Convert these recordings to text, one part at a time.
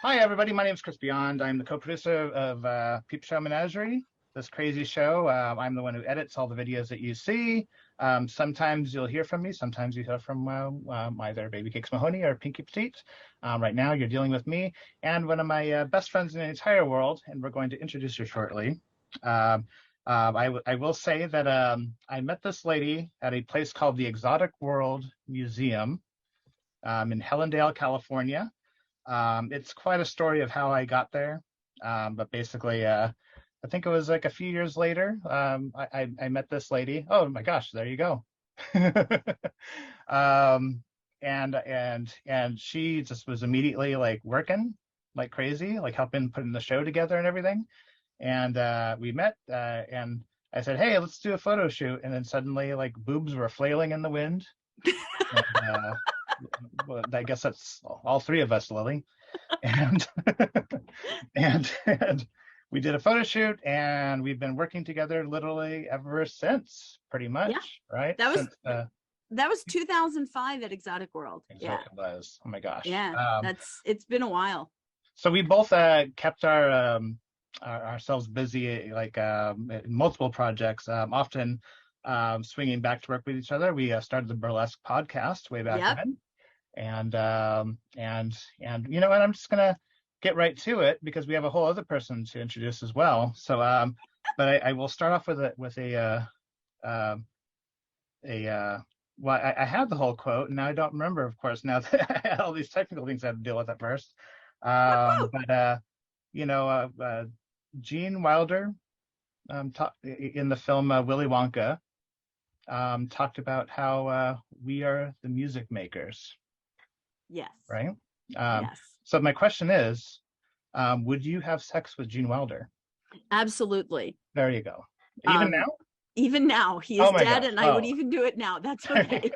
Hi, everybody. My name is Chris Beyond. I'm the co-producer of Peepshow Menagerie, this crazy show. I'm the one who edits all the videos that you see. Sometimes you'll hear from me. Sometimes you hear from either Baby Cakes Mahoney or Pinky Petite. Right now, you're dealing with me and one of my best friends in the entire world, and we're going to introduce her shortly. I will say that I met this lady at a place called the Exotic World Museum in Hellendale, California. It's quite a story of how I got there, but basically, I think it was like a few years later, I met this lady. Oh my gosh, there you go. And she just was immediately like working like crazy, like helping putting the show together and everything. And we met, and I said, "Hey, let's do a photo shoot." And then suddenly, like boobs were flailing in the wind. And, well, I guess that's all three of us, Lily, and and we did a photo shoot, and we've been working together literally ever since, pretty much, yeah. right? That was 2005 at Exotic World. Yeah, it was. Oh my gosh. Yeah, it's been a while. So we both kept ourselves busy, like in multiple projects, often swinging back to work with each other. We started the Burlesque podcast way back then. And you know what, I'm just gonna get right to it because we have a whole other person to introduce as well. So but I will start off with a well, I had the whole quote and now I don't remember, of course, now that I had all these technical things I had to deal with at first. But you know, Gene Wilder in the film Willy Wonka talked about how we are the music makers. Yes. Right? Yes. So my question is, would you have sex with Gene Wilder? Absolutely. There you go. Even now? Even now. He is dead, and I would even do it now. That's okay.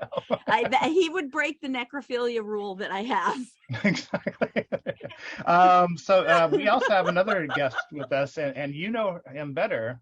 He would break the necrophilia rule that I have. Exactly. So we also have another guest with us, and you know him better,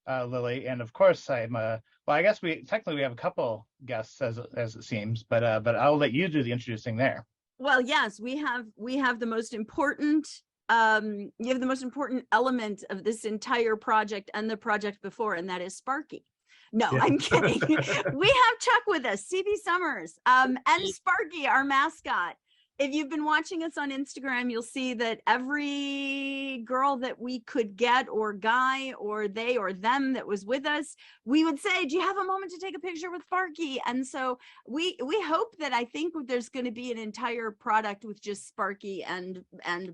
Lily. And of course, well, I guess we have a couple guests as it seems, but I'll let you do the introducing there. Well, yes, we have the most important you have the most important element of this entire project and the project before, and that is Sparky. No, yeah. I'm kidding. We have Chuck with us, CB Summers, and Sparky, our mascot. If you've been watching us on Instagram, you'll see that every girl that we could get, or guy, or they, or them that was with us, we would say, "Do you have a moment to take a picture with Sparky?" And so we hope that, I think there's going to be an entire product with just Sparky and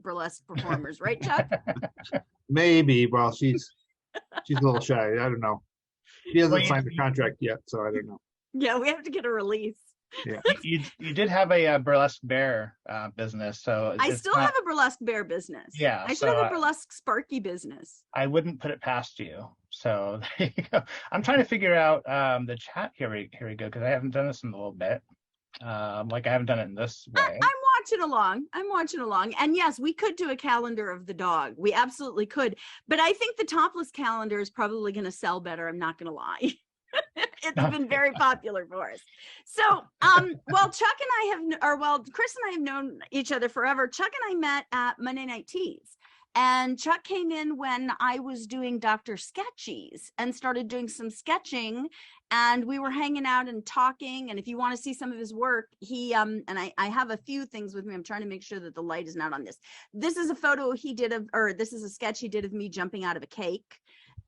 burlesque performers, right, Chuck? Maybe. Well, she's a little shy. I don't know. She hasn't signed the contract yet, so I don't know. Yeah, we have to get a release. Yeah, you did have a burlesque bear business, so I still have a burlesque bear business. Yeah, I should have a burlesque Sparky business. I wouldn't put it past you. So there you go. I'm trying to figure out the chat. Here we go, because I haven't done this in a little bit. Like I haven't done it in this way. I'm watching along. And yes, we could do a calendar of the dog. We absolutely could. But I think the topless calendar is probably going to sell better. I'm not going to lie. It's been very popular for us. So, well, Chuck and I Chris and I have known each other forever. Chuck and I met at Monday Night Teas. And Chuck came in when I was doing Dr. Sketchies and started doing some sketching, and we were hanging out and talking. And if you want to see some of his work, he and I have a few things with me. I'm trying to make sure that the light is not on this. This is a photo he did this is a sketch he did of me jumping out of a cake.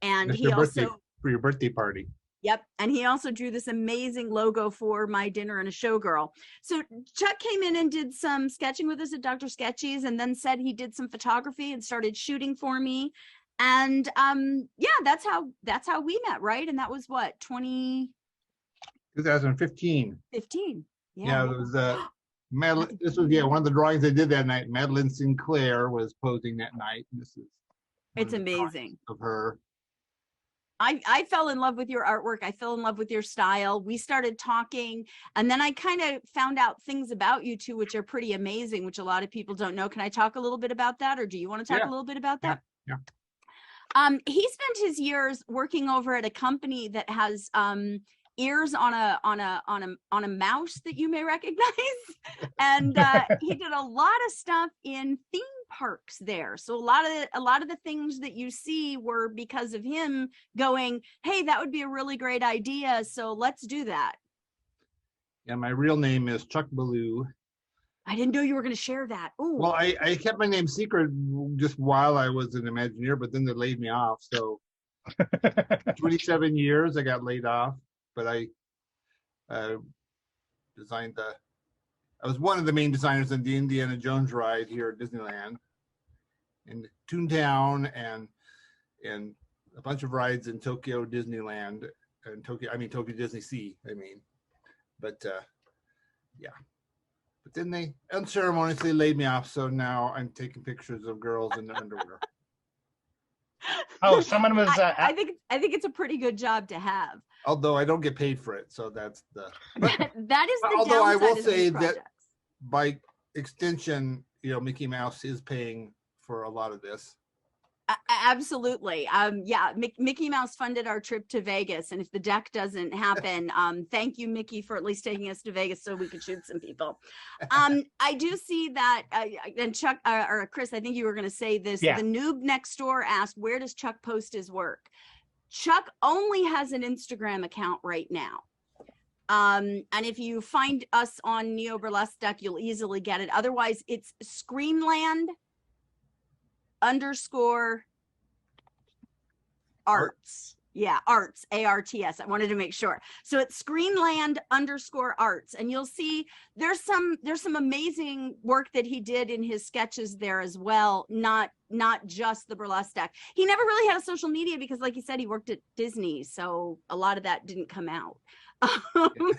And he also for your birthday party. Yep. And he also drew this amazing logo for my dinner and a showgirl. So Chuck came in and did some sketching with us at Dr. Sketchies, and then said he did some photography and started shooting for me. And yeah, that's how we met, right? And that was what, 2015. 15. Yeah, it was Madeline. This was one of the drawings I did that night. Madeline Sinclair was posing that night. This is it's amazing of her. I fell in love with your artwork. I fell in love with your style. We started talking, and then I kind of found out things about you two, which are pretty amazing, which a lot of people don't know. Can I talk a little bit about that, or do you want to talk a little bit about that? Yeah. He spent his years working over at a company that has ears on a mouse that you may recognize, and he did a lot of stuff in theme parks there. So a lot of the things that you see were because of him going, hey, that would be a really great idea, so let's do that. Yeah, my real name is Chuck Ballou. I didn't know you were going to share that. Ooh. Well, I kept my name secret just while I was an Imagineer, but then they laid me off. So 27 years I got laid off, but I designed I was one of the main designers in the Indiana Jones ride here at Disneyland, in Toontown, and a bunch of rides in Tokyo Disneyland, and Tokyo Disney Sea, but yeah. But then they unceremoniously laid me off, so now I'm taking pictures of girls in their underwear. Oh, someone was. I think it's a pretty good job to have. Although I don't get paid for it, so that's the. That is the. Although I will say that by extension, Mickey Mouse is paying for a lot of this. Absolutely. Yeah, Mickey Mouse funded our trip to Vegas, and if the deck doesn't happen, thank you, Mickey, for at least taking us to Vegas so we could shoot some people. I do see that, and Chuck or Chris, I think you were going to say this. Yeah. The noob next door asked, where does Chuck post his work? Chuck only has an Instagram account right now. And if you find us on Neo Burlesque Deck, you'll easily get it. Otherwise, it's Screamland _arts. Yeah, arts, ARTS. I wanted to make sure. So it's Screenland _arts. And you'll see there's some amazing work that he did in his sketches there as well. Not just the burlesque deck. He never really had a social media because, like he said, he worked at Disney. So a lot of that didn't come out. Someone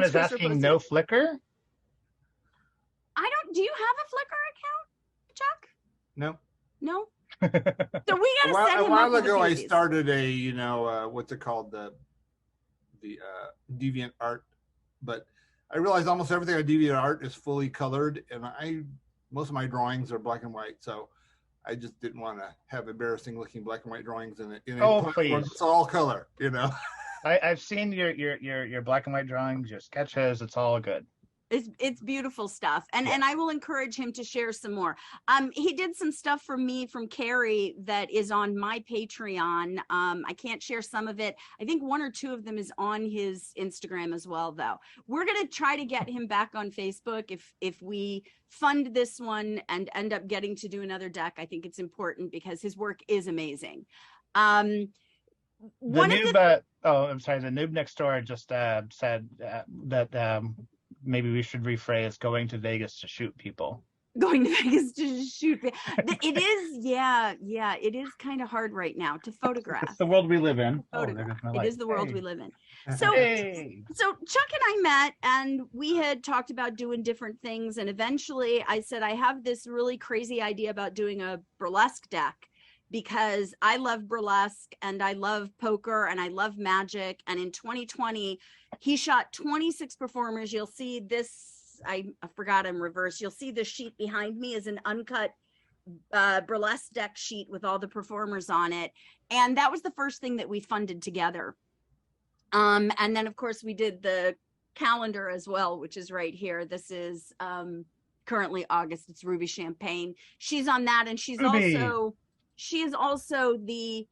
is asking, no Flickr? Do you have a Flickr account, Chuck? No. So we gotta set him a while up ago. with I started a what's it called, the Deviant Art, but I realized almost everything on Deviant Art is fully colored, and most of my drawings are black and white, so I just didn't want to have embarrassing looking black and white drawings in it. Please! It's all color, I've seen your black and white drawings, your sketches. It's all good. It's beautiful stuff, and I will encourage him to share some more. He did some stuff for me from Carrie that is on my Patreon. I can't share some of it. I think one or two of them is on his Instagram as well, though. We're gonna try to get him back on Facebook if we fund this one and end up getting to do another deck. I think it's important because his work is amazing. The noob next door just said that maybe we should rephrase going to Vegas to shoot people. Going to Vegas to shoot. It is, yeah. It is kind of hard right now to photograph. It's the world we live in. It is the world we live in. So, so Chuck and I met, and we had talked about doing different things. And eventually, I said, I have this really crazy idea about doing a burlesque deck, because I love burlesque and I love poker and I love magic. And in 2020, he shot 26 performers. You'll see this, I forgot I'm reversed. You'll see the sheet behind me is an uncut burlesque deck sheet with all the performers on it. And that was the first thing that we funded together. And then of course we did the calendar as well, which is right here. This is currently August. It's Ruby Champagne. She's on that, and she's she is also the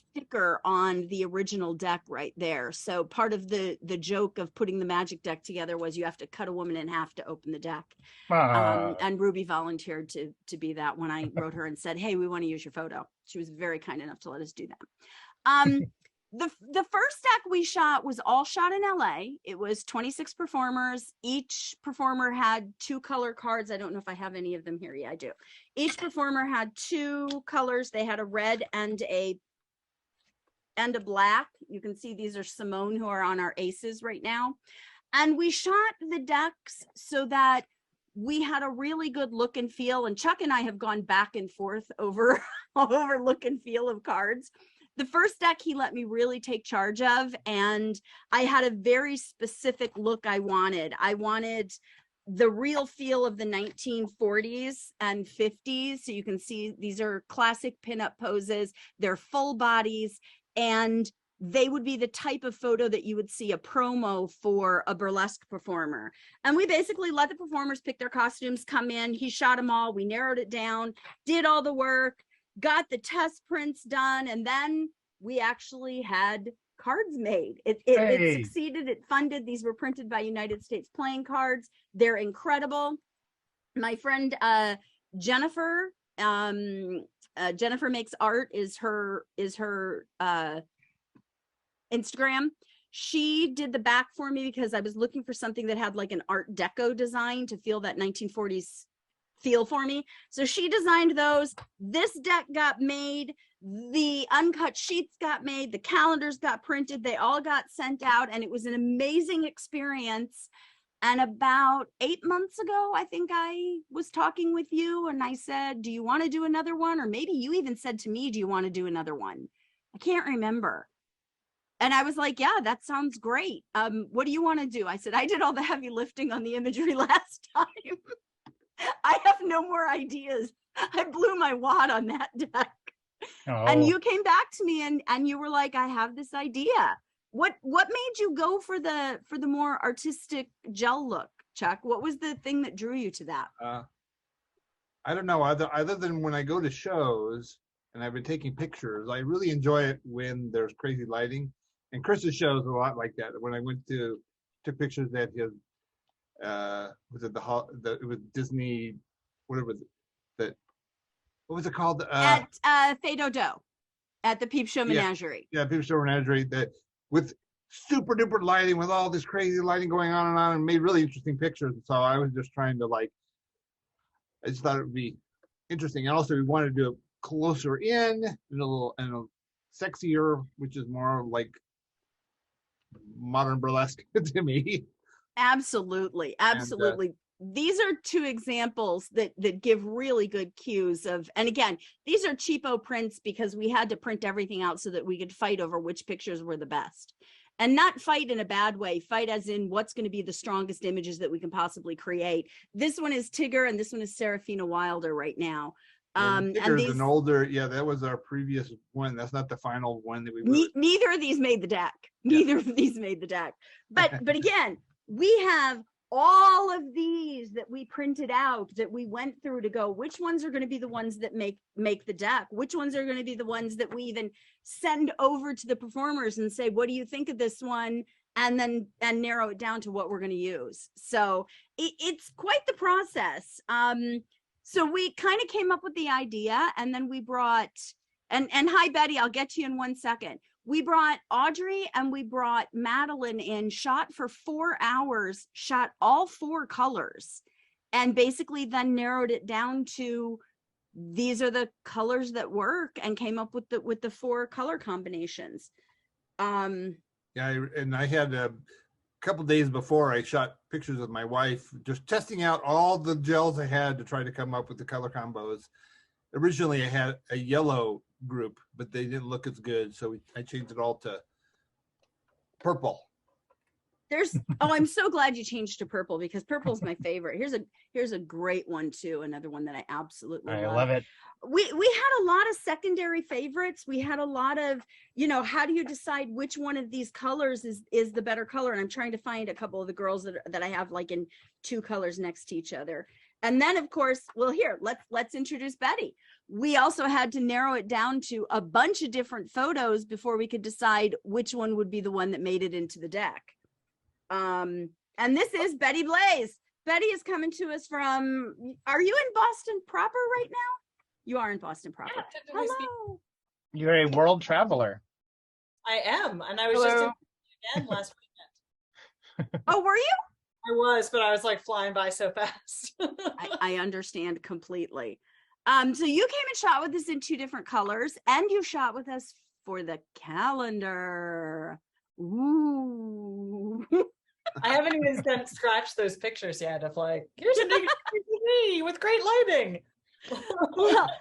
sticker on the original deck right there. So part of the joke of putting the magic deck together was you have to cut a woman in half to open the deck. And Ruby volunteered to be that when I wrote her and said, hey, we want to use your photo. She was very kind enough to let us do that. The first deck we shot was all shot in LA. It was 26 performers. Each performer had 2 color cards. I don't know if I have any of them here. Yeah, I do. Each performer had 2 colors. They had a red and a black. You can see these are Simone, who are on our aces right now. And we shot the decks so that we had a really good look and feel. And Chuck and I have gone back and forth over look and feel of cards. The first deck he let me really take charge of, and I had a very specific look I wanted. I wanted the real feel of the 1940s and 50s. So you can see these are classic pinup poses. They're full bodies, and they would be the type of photo that you would see a promo for a burlesque performer. And we basically let the performers pick their costumes, come in, he shot them all, we narrowed it down, did all the work, got the test prints done, and then we actually had cards made. It succeeded, it funded. These were printed by United States Playing Cards. They're incredible. My friend Jennifer, Jennifer Makes Art is her Instagram. She did the back for me because I was looking for something that had like an Art Deco design to feel that 1940s feel for me. So she designed those. This deck got made. The uncut sheets got made. The calendars got printed. They all got sent out, and it was an amazing experience. And about 8 months ago, I think I was talking with you and I said, do you want to do another one? Or maybe you even said to me, do you want to do another one? I can't remember. And I was like, yeah, that sounds great. What do you want to do? I said, I did all the heavy lifting on the imagery last time. I have no more ideas. I blew my wad on that deck. Oh. And you came back to me and you were like, I have this idea. What made you go for the more artistic gel look, Chuck? What was the thing that drew you to that? I don't know. Other than when I go to shows and I've been taking pictures, I really enjoy it when there's crazy lighting. And Chris's show is a lot like that. When I took pictures at his, was it it was Disney, what was it called? At Fay Dodo, at the Peepshow Menagerie. Yeah, Peepshow Menagerie, that with super duper lighting, with all this crazy lighting going on, and made really interesting pictures. So I was just trying to I just thought it would be interesting. And also we wanted to do it closer in and a little sexier, which is more like modern burlesque to me. Absolutely. And, these are two examples that give really good cues of, and again, these are cheapo prints because we had to print everything out so that we could fight over which pictures were the best. And not fight in a bad way, fight as in what's going to be the strongest images that we can possibly create. This one is Tigger and this one is Serafina Wilder right now. Tigger's an older, that was our previous one. That's not the final one that we neither of these made the deck. Neither of these made the deck. But again, we have all of these that we printed out, that we went through to go, which ones are going to be the ones that make the deck? Which ones are going to be the ones that we even send over to the performers and say, what do you think of this one? And narrow it down to what we're going to use. So it's quite the process. So we kind of came up with the idea, and then we brought, and hi, Betty, I'll get to you in 1 second. We brought Audrey and we brought Madeline in, shot for 4 hours, shot all 4 colors, and basically then narrowed it down to these are the colors that work, and came up with the 4 color combinations. And I had a couple days before, I shot pictures with my wife, just testing out all the gels I had to try to come up with the color combos. Originally, I had a yellow group, but they didn't look as good, so I changed it all to purple. I'm so glad you changed to purple, because purple is my favorite. Here's a great one too, another one that I absolutely love it. We had a lot of secondary favorites. We had a lot of, how do you decide which one of these colors is the better color? And I'm trying to find a couple of the girls that I have like in 2 colors next to each other. And then, of course, let's introduce Betty. We also had to narrow it down to a bunch of different photos before we could decide which one would be the one that made it into the deck. And this is Betty Blaize. Betty is coming to us from, are you in Boston proper right now? You are in Boston proper. Yeah, hello. You're a world traveler. I am. And I was just in again last weekend. Oh, were you? I was, but I was like flying by so fast. I understand completely. So you came and shot with us in 2 different colors, and you shot with us for the calendar. Ooh. I haven't even scratched those pictures yet of like, here's a big TV with great lighting.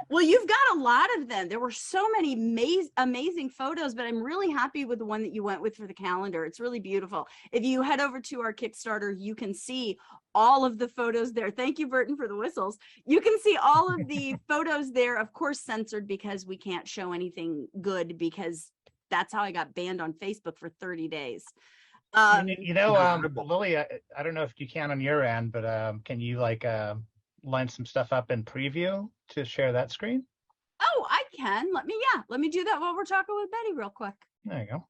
well, you've got a lot of them. There were so many amazing photos, but I'm really happy with the one that you went with for the calendar. It's really beautiful. If you head over to our Kickstarter, you can see all of the photos there. Thank you, Burton, for the whistles. You can see all of the photos there, of course, censored because we can't show anything good because that's how I got banned on Facebook for 30 days. Lily, I don't know if you can on your end, but can you like line some stuff up in preview to share that screen? Oh, I can. Let me do that while we're talking with Betty real quick. There you go.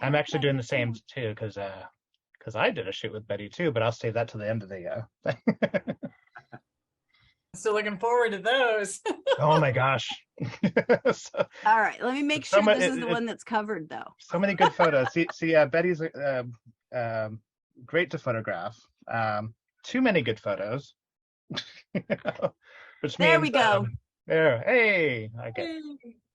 I'm actually doing the same too, because I did a shoot with Betty too, but I'll save that to the end of the Still looking forward to those. Oh my gosh. All right, let me make sure this is the one that's covered though. So many good photos. See, Betty's great to photograph. Too many good photos. Which there means, we go. Hey. Okay.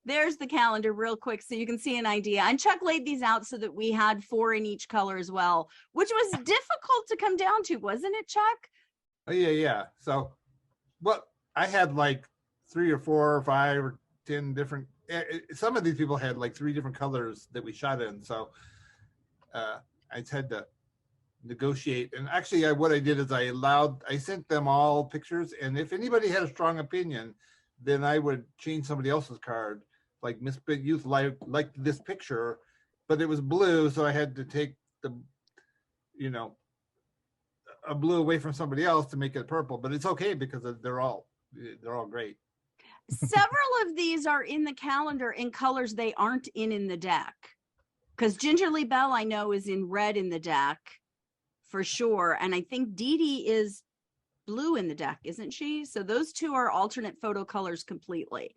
There's the calendar real quick so you can see an idea. And Chuck laid these out so that we had 4 in each color as well, which was difficult to come down to, wasn't it, Chuck? Oh, yeah. So, I had like 3 or 4 or 5 or 10 different, some of these people had like 3 different colors that we shot in. So I just had to negotiate. And actually what I did is I sent them all pictures. And if anybody had a strong opinion, then I would change somebody else's card. Like Miss Big Youth liked this picture, but it was blue. So I had to take a blue away from somebody else to make it purple, but it's okay because they're all great. Several of these are in the calendar in colors they aren't in the deck. Because Gingerly Belle, I know, is in red in the deck for sure. And I think Dee Dee is blue in the deck, isn't she? So those 2 are alternate photo colors completely.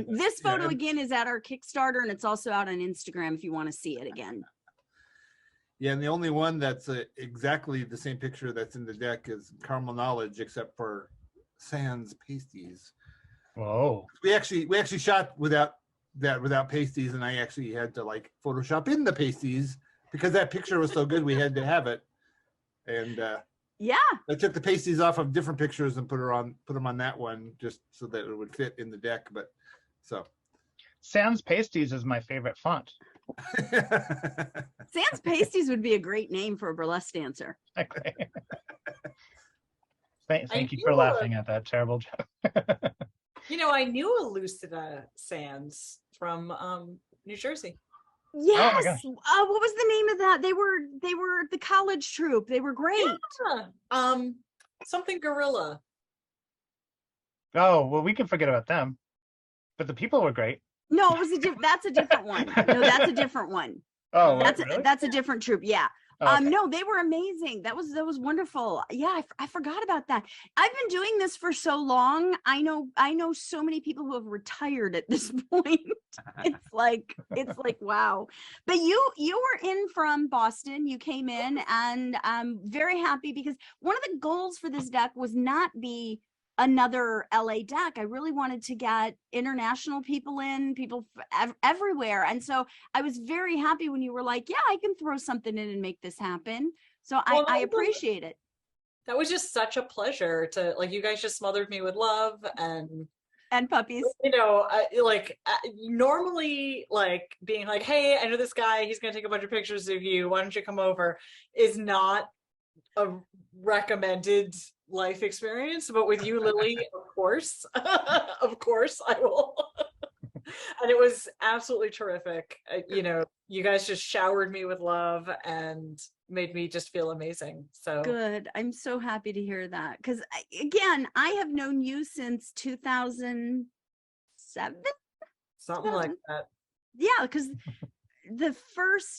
This photo again is at our Kickstarter, and it's also out on Instagram if you want to see it again. Yeah, and the only one that's exactly the same picture that's in the deck is Caramel Knowledge, except for Sans pasties. Whoa! We actually shot without pasties, and I actually had to like Photoshop in the pasties because that picture was so good. We had to have it, and I took the pasties off of different pictures and put them on that one just so that it would fit in the deck. But Sans Pasties is my favorite font. Sans Pasties would be a great name for a burlesque dancer. Okay. Thank you for laughing at that terrible joke. I knew a Lucida Sans from New Jersey. Yes. Oh, what was the name of that? They were the college troupe. They were great. Yeah. Something Gorilla. Oh, well, we can forget about them. But the people were great. No, it was that's a different one. No, that's a different one. Oh, that's a different troupe. Yeah. Oh, okay. No, they were amazing. That was wonderful. Yeah, I forgot about that. I've been doing this for so long. I know so many people who have retired at this point. It's like wow. But you were in from Boston. You came in, and I'm very happy because one of the goals for this deck was not be another LA deck. I really wanted to get international people in, people everywhere. And so I was very happy when you were like, yeah, I can throw something in and make this happen. So I appreciate it. That was just such a pleasure to you guys just smothered me with love and puppies. Normally being like, hey, I know this guy, he's going to take a bunch of pictures of you. Why don't you come over? Is not a recommended life experience, but with you, Lily, of course I will. And it was absolutely terrific. You guys just showered me with love and made me just feel amazing. So good. I'm so happy to hear that because I have known you since 2007, something like that. Yeah, because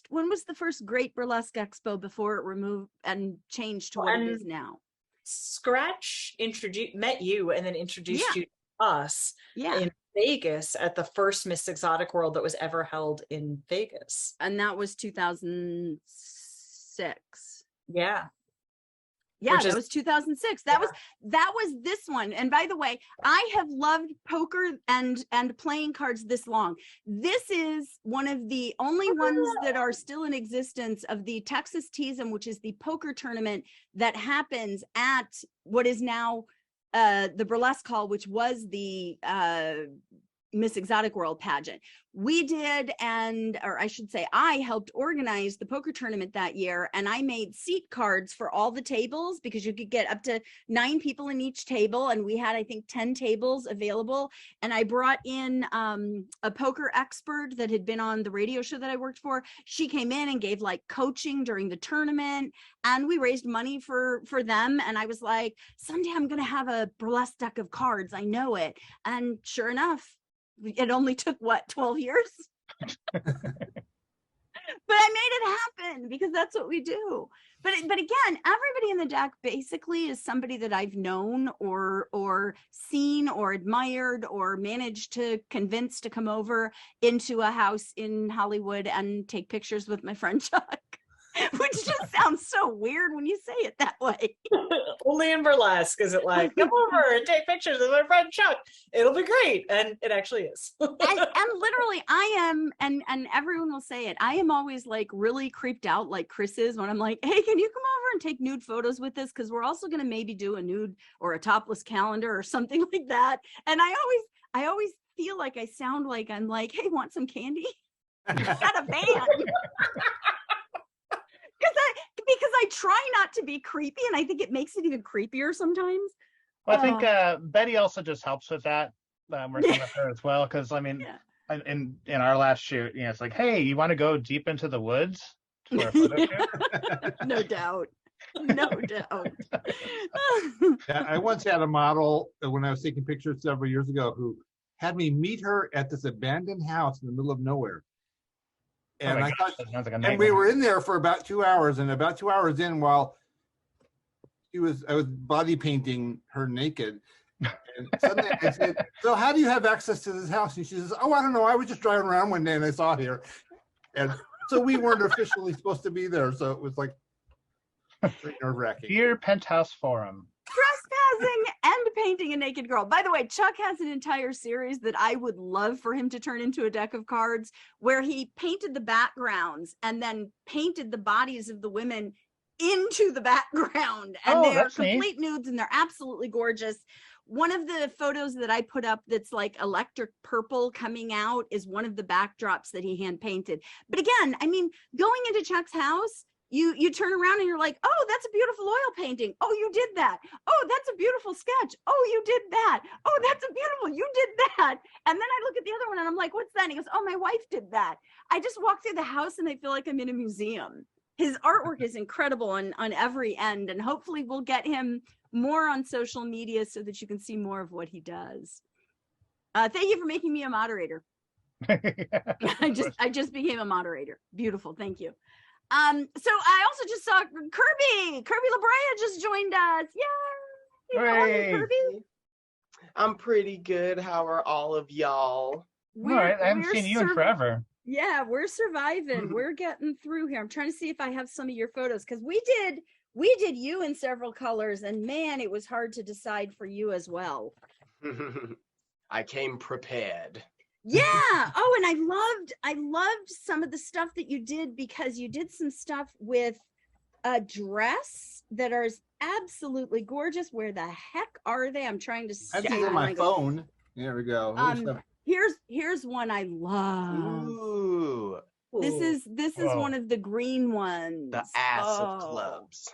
when was the first Great Burlesque Expo before it removed and changed to what it is now? Scratch met you and then introduced you to us in Vegas at the first Miss Exotic World that was ever held in Vegas. And that was 2006. Yeah. Yeah, that was 2006. That was this one. And by the way, I have loved poker and playing cards this long. This is one of the only ones that are still in existence of the Texas Teas'em, which is the poker tournament that happens at what is now the Burlesque Hall, which was the Miss Exotic World pageant. We did, or I should say, I helped organize the poker tournament that year, and I made seat cards for all the tables because you could get up to 9 people in each table, and we had, I think, 10 tables available. And I brought in a poker expert that had been on the radio show that I worked for. She came in and gave like coaching during the tournament, and we raised money for them. And I was like, someday I'm going to have a burlesque deck of cards. I know it. And sure enough, it only took 12 years? But I made it happen because that's what we do. But again, everybody in the deck basically is somebody that I've known or seen or admired or managed to convince to come over into a house in Hollywood and take pictures with my friend Chuck. Which just sounds so weird when you say it that way. Only in burlesque is it like, come over and take pictures with my friend Chuck. It'll be great. And it actually is. and literally I am, and everyone will say it, I am always like really creeped out like Chris is when I'm like, hey, can you come over and take nude photos with us? Because we're also going to maybe do a nude or a topless calendar or something like that. And I always feel like I sound like I'm like, hey, want some candy? At a band. Because I try not to be creepy, and I think it makes it even creepier sometimes. Well, I think Betty also just helps with that, working with her as well. Because I mean, in our last shoot, it's like, hey, you want to go deep into the woods for a photo shoot? No doubt. No doubt. Yeah, I once had a model when I was taking pictures several years ago who had me meet her at this abandoned house in the middle of nowhere. And I thought, and we were in there for about 2 hours, and about 2 hours in, while I was body painting her naked, and suddenly I said, "So how do you have access to this house?" And she says, "Oh, I don't know. I was just driving around one day and I saw it here." And so we weren't officially supposed to be there, so it was like nerve-wracking. Dear Penthouse Forum. Trespassing and painting a naked girl. By the way, Chuck has an entire series that I would love for him to turn into a deck of cards where he painted the backgrounds and then painted the bodies of the women into the background. And they're complete nudes and they're absolutely gorgeous. One of the photos that I put up that's like electric purple coming out is one of the backdrops that he hand painted. But again, I mean, going into Chuck's house, you turn around and you're like, oh, that's a beautiful oil painting. Oh, you did that. Oh, that's a beautiful sketch. Oh, you did that. Oh, that's a beautiful, you did that. And then I look at the other one and I'm like, what's that? And he goes, oh, my wife did that. I just walk through the house and I feel like I'm in a museum. His artwork is incredible on every end. And hopefully we'll get him more on social media so that you can see more of what he does. Thank you for making me a moderator. I just became a moderator. Beautiful. Thank you. So I also just saw Kirby LaBrea just joined us. Yay! How are you, Kirby? I'm pretty good. How are all of y'all? All right, I haven't seen you in forever. Yeah, we're surviving. We're getting through here. I'm trying to see if I have some of your photos because we did you in several colors, and man, it was hard to decide for you as well. I came prepared. Yeah. Oh, and I loved some of the stuff that you did because you did some stuff with a dress that are absolutely gorgeous. Where the heck are they? I'm trying to see. I have on my phone. There we go. Here's one I love. Ooh. This is one of the green ones. The ass of clubs.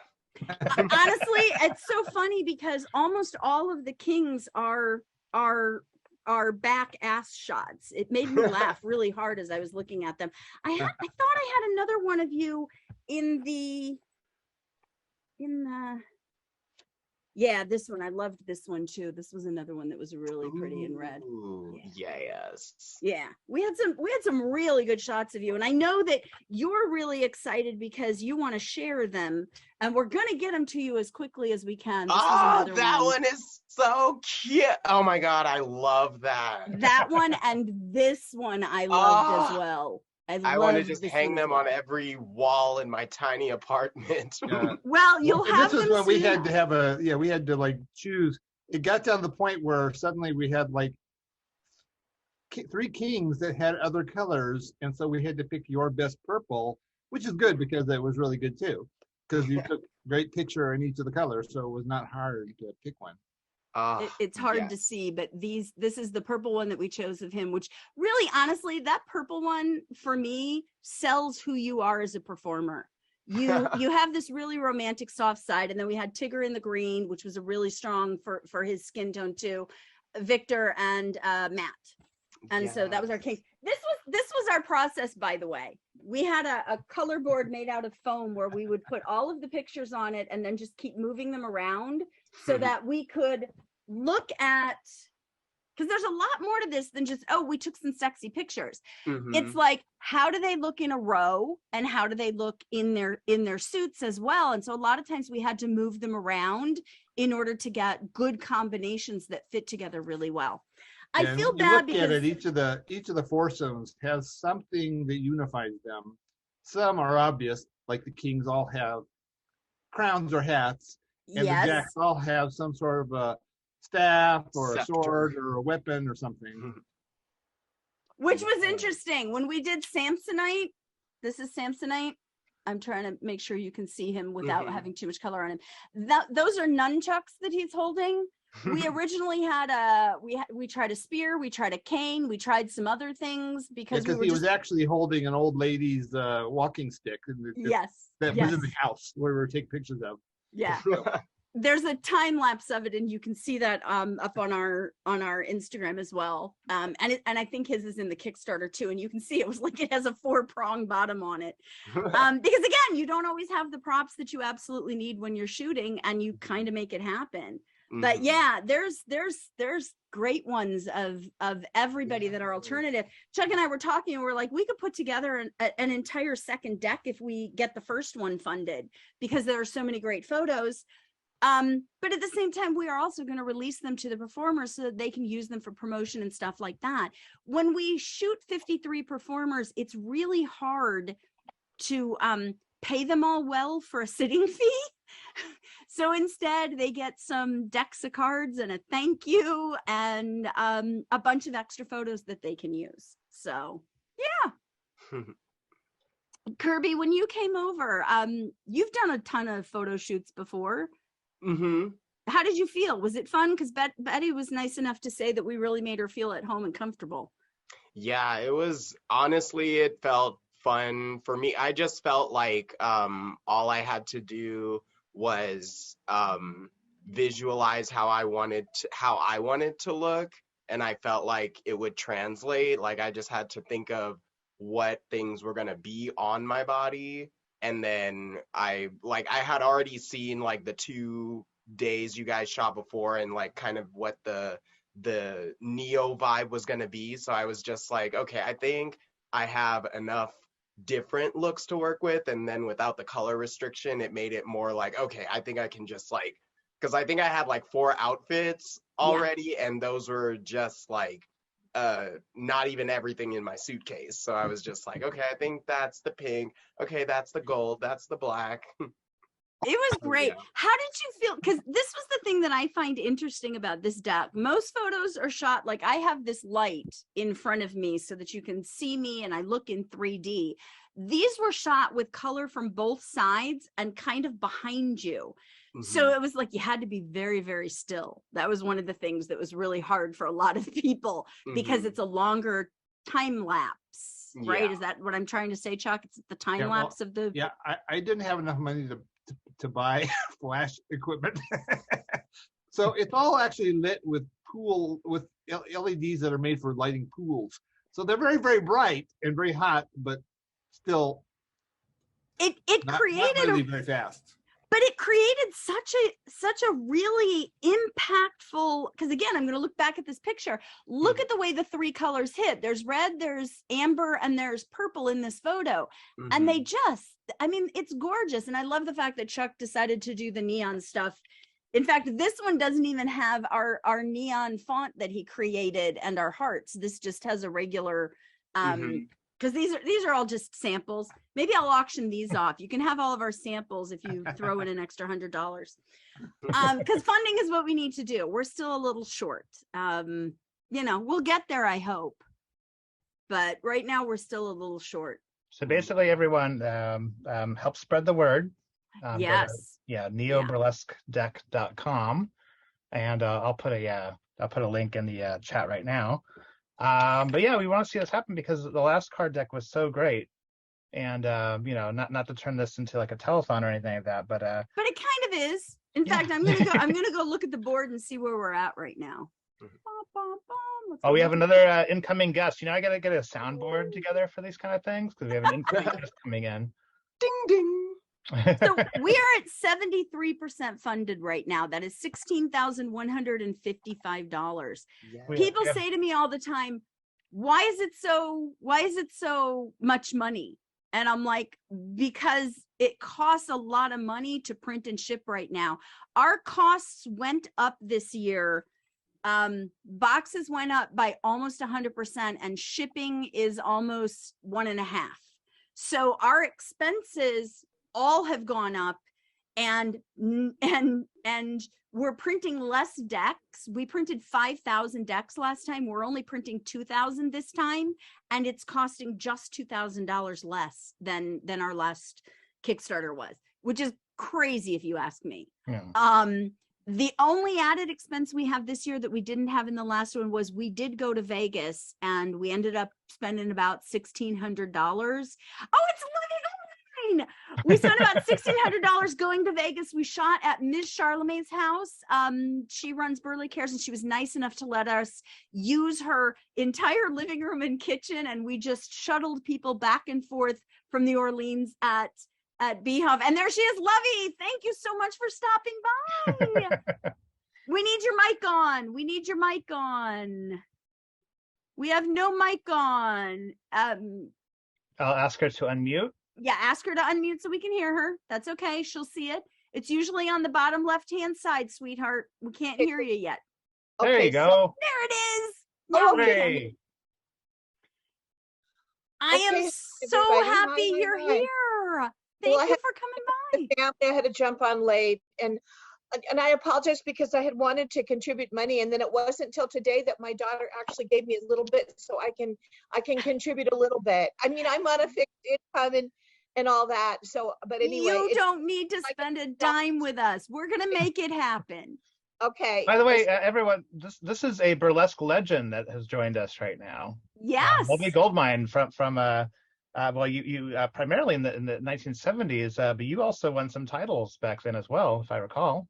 Honestly, it's so funny because almost all of the kings are back ass shots. It made me laugh really hard as I was looking at them. I thought I had another one of you in the this one. I loved this one too. This was another one that was really pretty in red. Yes. Yeah. We had some really good shots of you. And I know that you're really excited because you want to share them. And we're gonna get them to you as quickly as we can. That one is so cute. Oh my god, I love that. That one and this one I loved as well. I want to just hang them on every wall in my tiny apartment. Well, you'll have this them is when we had to have we had to like choose. It got down to the point where suddenly we had like 3 kings that had other colors, and so we had to pick your best purple, which is good because it was really good too. Because you took great picture in each of the colors, so it was not hard to pick one. It's hard to yes. see, but this is the purple one that we chose of him, which really, honestly, that purple one for me sells who you are as a performer. You have this really romantic soft side, and then we had Tigger in the green, which was a really strong for his skin tone too, Victor and Matt. And so that was our case. This was our process, by the way. We had a color board made out of foam where we would put all of the pictures on it and then just keep moving them around so that we could look at, because there's a lot more to this than just, oh, we took some sexy pictures. It's like, how do they look in a row and how do they look in their suits as well? And so a lot of times we had to move them around in order to get good combinations that fit together really well. I feel bad because each of the foursomes has something that unifies them. Some are obvious, like the kings all have crowns or hats, and the jacks all have some sort of a staff or a sword or a weapon or something. Which was interesting. When we did Samsonite, this is Samsonite. I'm trying to make sure you can see him without having too much color on him. Those are nunchucks that he's holding. We originally had we tried a spear, we tried a cane, we tried some other things because he was actually holding an old lady's walking stick. That was in the house where we were taking pictures of. Yeah. There's a time lapse of it, and you can see that up on our Instagram as well. And I think his is in the Kickstarter too. And you can see it was like it has a 4-prong bottom on it. Because again, you don't always have the props that you absolutely need when you're shooting, and you kind of make it happen. But yeah, there's great ones of everybody that are alternative. Chuck and I were talking, and we're like, we could put together an entire second deck if we get the first one funded, because there are so many great photos. But at the same time, we are also going to release them to the performers so that they can use them for promotion and stuff like that. When we shoot 53 performers, it's really hard to pay them all well for a sitting fee. So instead, they get some decks of cards and a thank you and a bunch of extra photos that they can use. So, yeah. Kirby, when you came over, you've done a ton of photo shoots before. How did you feel? Was it fun? Because Betty was nice enough to say that we really made her feel at home and comfortable. Yeah, it was, honestly, it felt fun for me. I just felt like all I had to do was visualize how I wanted to look, and I felt like it would translate. Like I just had to think of what things were going to be on my body. And then I had already seen like the 2 days you guys shot before and like kind of what the Neo vibe was going to be. So I was just like, okay, I think I have enough different looks to work with. And then without the color restriction, it made it more like, okay, I think I can just like, because I think I had like 4 outfits already, and those were just like not even everything in my suitcase. So I was just like, okay, I think that's the pink. Okay, that's the gold. That's the black. It was great. Yeah. How did you feel? Because this was the thing that I find interesting about this deck. Most photos are shot, like I have this light in front of me so that you can see me and I look in 3D. These were shot with color from both sides and kind of behind you. So it was like you had to be very, very still. That was one of the things that was really hard for a lot of people because it's a longer time lapse, right? Is that what I'm trying to say, Chuck? It's the time lapse of the... Yeah, I didn't have enough money to buy flash equipment. So it's all actually lit with LEDs that are made for lighting pools. So they're very, very bright and very hot, but still it created not really very fast. But it created such a really impactful, because again, I'm going to look back at this picture. Look at the way the 3 colors hit. There's red, there's amber, and there's purple in this photo. And they just, I mean, it's gorgeous. And I love the fact that Chuck decided to do the neon stuff. In fact, this one doesn't even have our neon font that he created and our hearts. This just has a regular, because these are all just samples. Maybe I'll auction these off. You can have all of our samples if you throw in an extra $100. Because funding is what we need to do. We're still a little short. You know, we'll get there, I hope. But right now we're still a little short. So basically, everyone help spread the word. Yes. Neo Burlesque Deck.com. and I'll put a link in the chat right now. But yeah, we want to see this happen because the last card deck was so great, and not to turn this into like a telethon or anything like that, but it kind of is. In fact, I'm gonna go look at the board and see where we're at right now. Oh, we have another incoming guest. I gotta get a soundboard together for these kind of things because we have an incoming guest coming in. Ding ding. So we are at 73% funded right now. That is $16,155. Yeah. People say to me all the time, why is it so much money? And I'm like, because it costs a lot of money to print and ship right now. Our costs went up this year. Boxes went up by almost 100%, and shipping is almost 1.5. So our expenses all have gone up, and we're printing less decks. We printed 5,000 decks last time. We're only printing 2,000 this time, and it's costing just $2,000 less than our last Kickstarter was, which is crazy if you ask me. Yeah. The only added expense we have this year that we didn't have in the last one was we did go to Vegas, and we ended up spending about $1,600. Oh, it's Lovey Goldmine! We spent about $1,600 going to Vegas. We shot at Ms. Charlemagne's house. She runs Burley Cares, and she was nice enough to let us use her entire living room and kitchen, and we just shuttled people back and forth from the Orleans at Beehive. And there she is, Lovey. Thank you so much for stopping by. We need your mic on. We need your mic on. We have no mic on. I'll ask her to unmute. Yeah, ask her to unmute so we can hear her. That's okay. She'll see it. It's usually on the bottom left-hand side, sweetheart. We can't hear you yet. There you go. There it is. Oh, Now hey. I am so happy you're here. Thank you for coming by. I had to jump on late, and I apologize because I had wanted to contribute money, and then it wasn't until today that my daughter actually gave me a little bit, so I can contribute a little bit. I mean, I'm on a fixed income and all that. So, but anyway, you don't need to spend a dime with us. We're gonna make it happen. Okay. By the way, everyone, this is a burlesque legend that has joined us right now. Yes. Lovey Goldmine from well, you primarily in the 1970s, but you also won some titles back then as well, if I recall.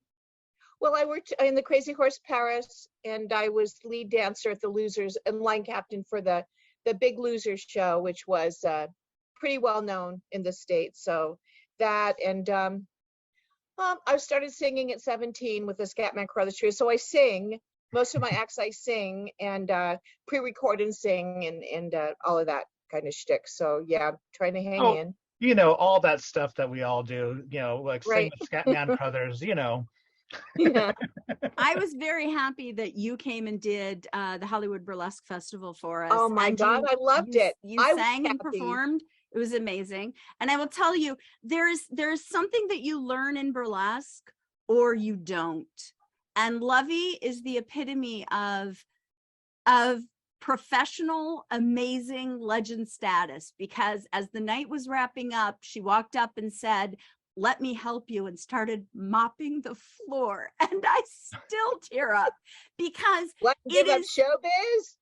Well, I worked in the Crazy Horse Paris, and I was lead dancer at the Losers and line captain for the Big Losers show, which was pretty well known in the States. So that, and I started singing at 17 with the Scatman Crothers Trio. So I sing. Most of my acts I sing and pre-record and sing and all of that kind of shtick. So yeah, I'm trying to hang in. All that stuff that we all do, like sing with Scatman Crothers, Yeah. I was very happy that you came and did the Hollywood Burlesque Festival for us. Oh my God, I loved it. You sang and performed. It was amazing. And I will tell you, there's something that you learn in burlesque or you don't. And Lovey is the epitome of professional, amazing legend status, because as the night was wrapping up, she walked up and said, "Let me help you," and started mopping the floor. And I still tear up because it is showbiz.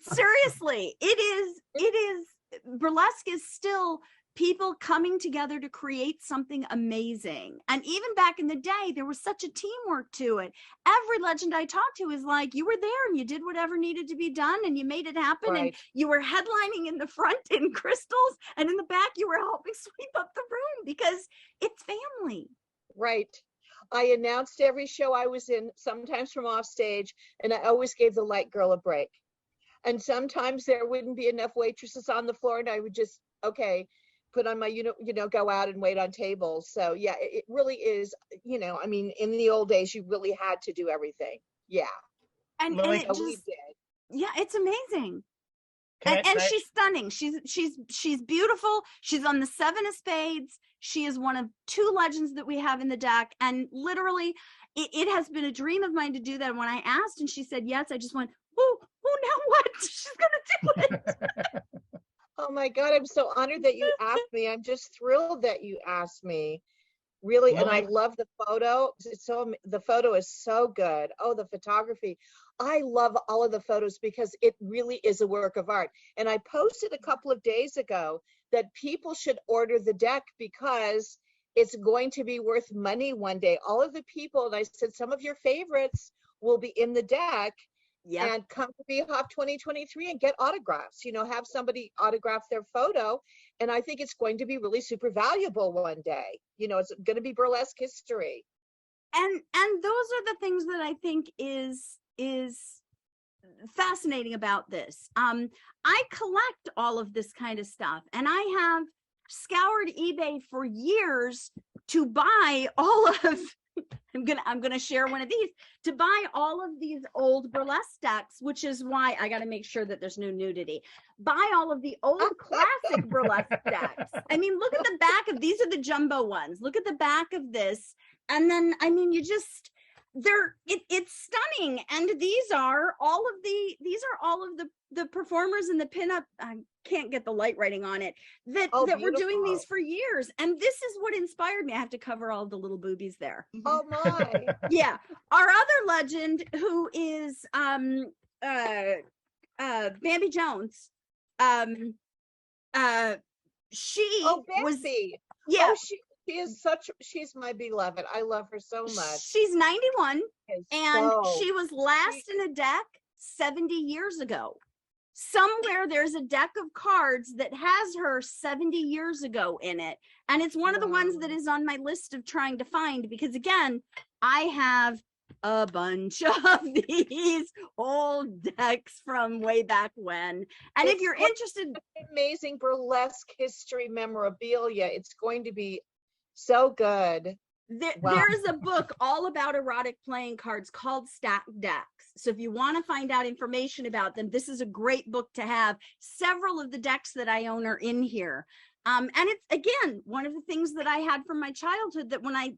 Seriously, it is burlesque is still people coming together to create something amazing. And even back in the day, there was such a teamwork to it. Every legend I talked to is like, you were there and you did whatever needed to be done and you made it happen. Right. And you were headlining in the front in crystals, and in the back you were helping sweep up the room because it's family. Right. I announced every show I was in, sometimes from off stage, and I always gave the light girl a break. And sometimes there wouldn't be enough waitresses on the floor, and I would just, put on my, go out and wait on tables. So yeah, it really is, I mean, in the old days, you really had to do everything. Yeah. And it just, we did. Yeah, it's amazing. And she's stunning. She's beautiful. She's on the 7 of spades. She is one of 2 legends that we have in the deck. And literally, it has been a dream of mine to do that. And when I asked and she said yes, I just went, oh, now what? She's going to do it. Oh my God, I'm so honored that you asked me. I'm just thrilled that you asked me. Really, and Lily? I love the photo. The photo is so good. Oh, the photography. I love all of the photos because it really is a work of art. And I posted a couple of days ago that people should order the deck because it's going to be worth money one day. All of the people, and I said some of your favorites will be in the deck. Yeah. And come to BHOF 2023 and get autographs, have somebody autograph their photo. And I think it's going to be really super valuable one day. It's going to be burlesque history. And those are the things that I think is fascinating about this. I collect all of this kind of stuff, and I have scoured eBay for years to buy all of I'm gonna share one of these, to buy all of these old burlesque decks, which is why I got to make sure that there's no nudity. Buy all of the old classic burlesque decks. I mean, look at the back of these are the jumbo ones. Look at the back of this, and then it's stunning. And these are all of the performers in the pinup. I can't get the light writing on it that were doing these for years. And this is what inspired me. I have to cover all the little boobies there. Oh my. Yeah. Our other legend, who is Bambi Jones. She was yeah. Oh, she's my beloved. I love her so much. She's 91 and she was last in a deck 70 years ago. Somewhere there's a deck of cards that has her 70 years ago in it. And it's one of the ones that is on my list of trying to find, because again, I have a bunch of these old decks from way back when. And if you're interested, amazing burlesque history memorabilia. It's going to be so good. There is a book all about erotic playing cards called Stacked Decks. So if you want to find out information about them, this is a great book to have. Several of the decks that I own are in here. And it's, again, one of the things that I had from my childhood, that when I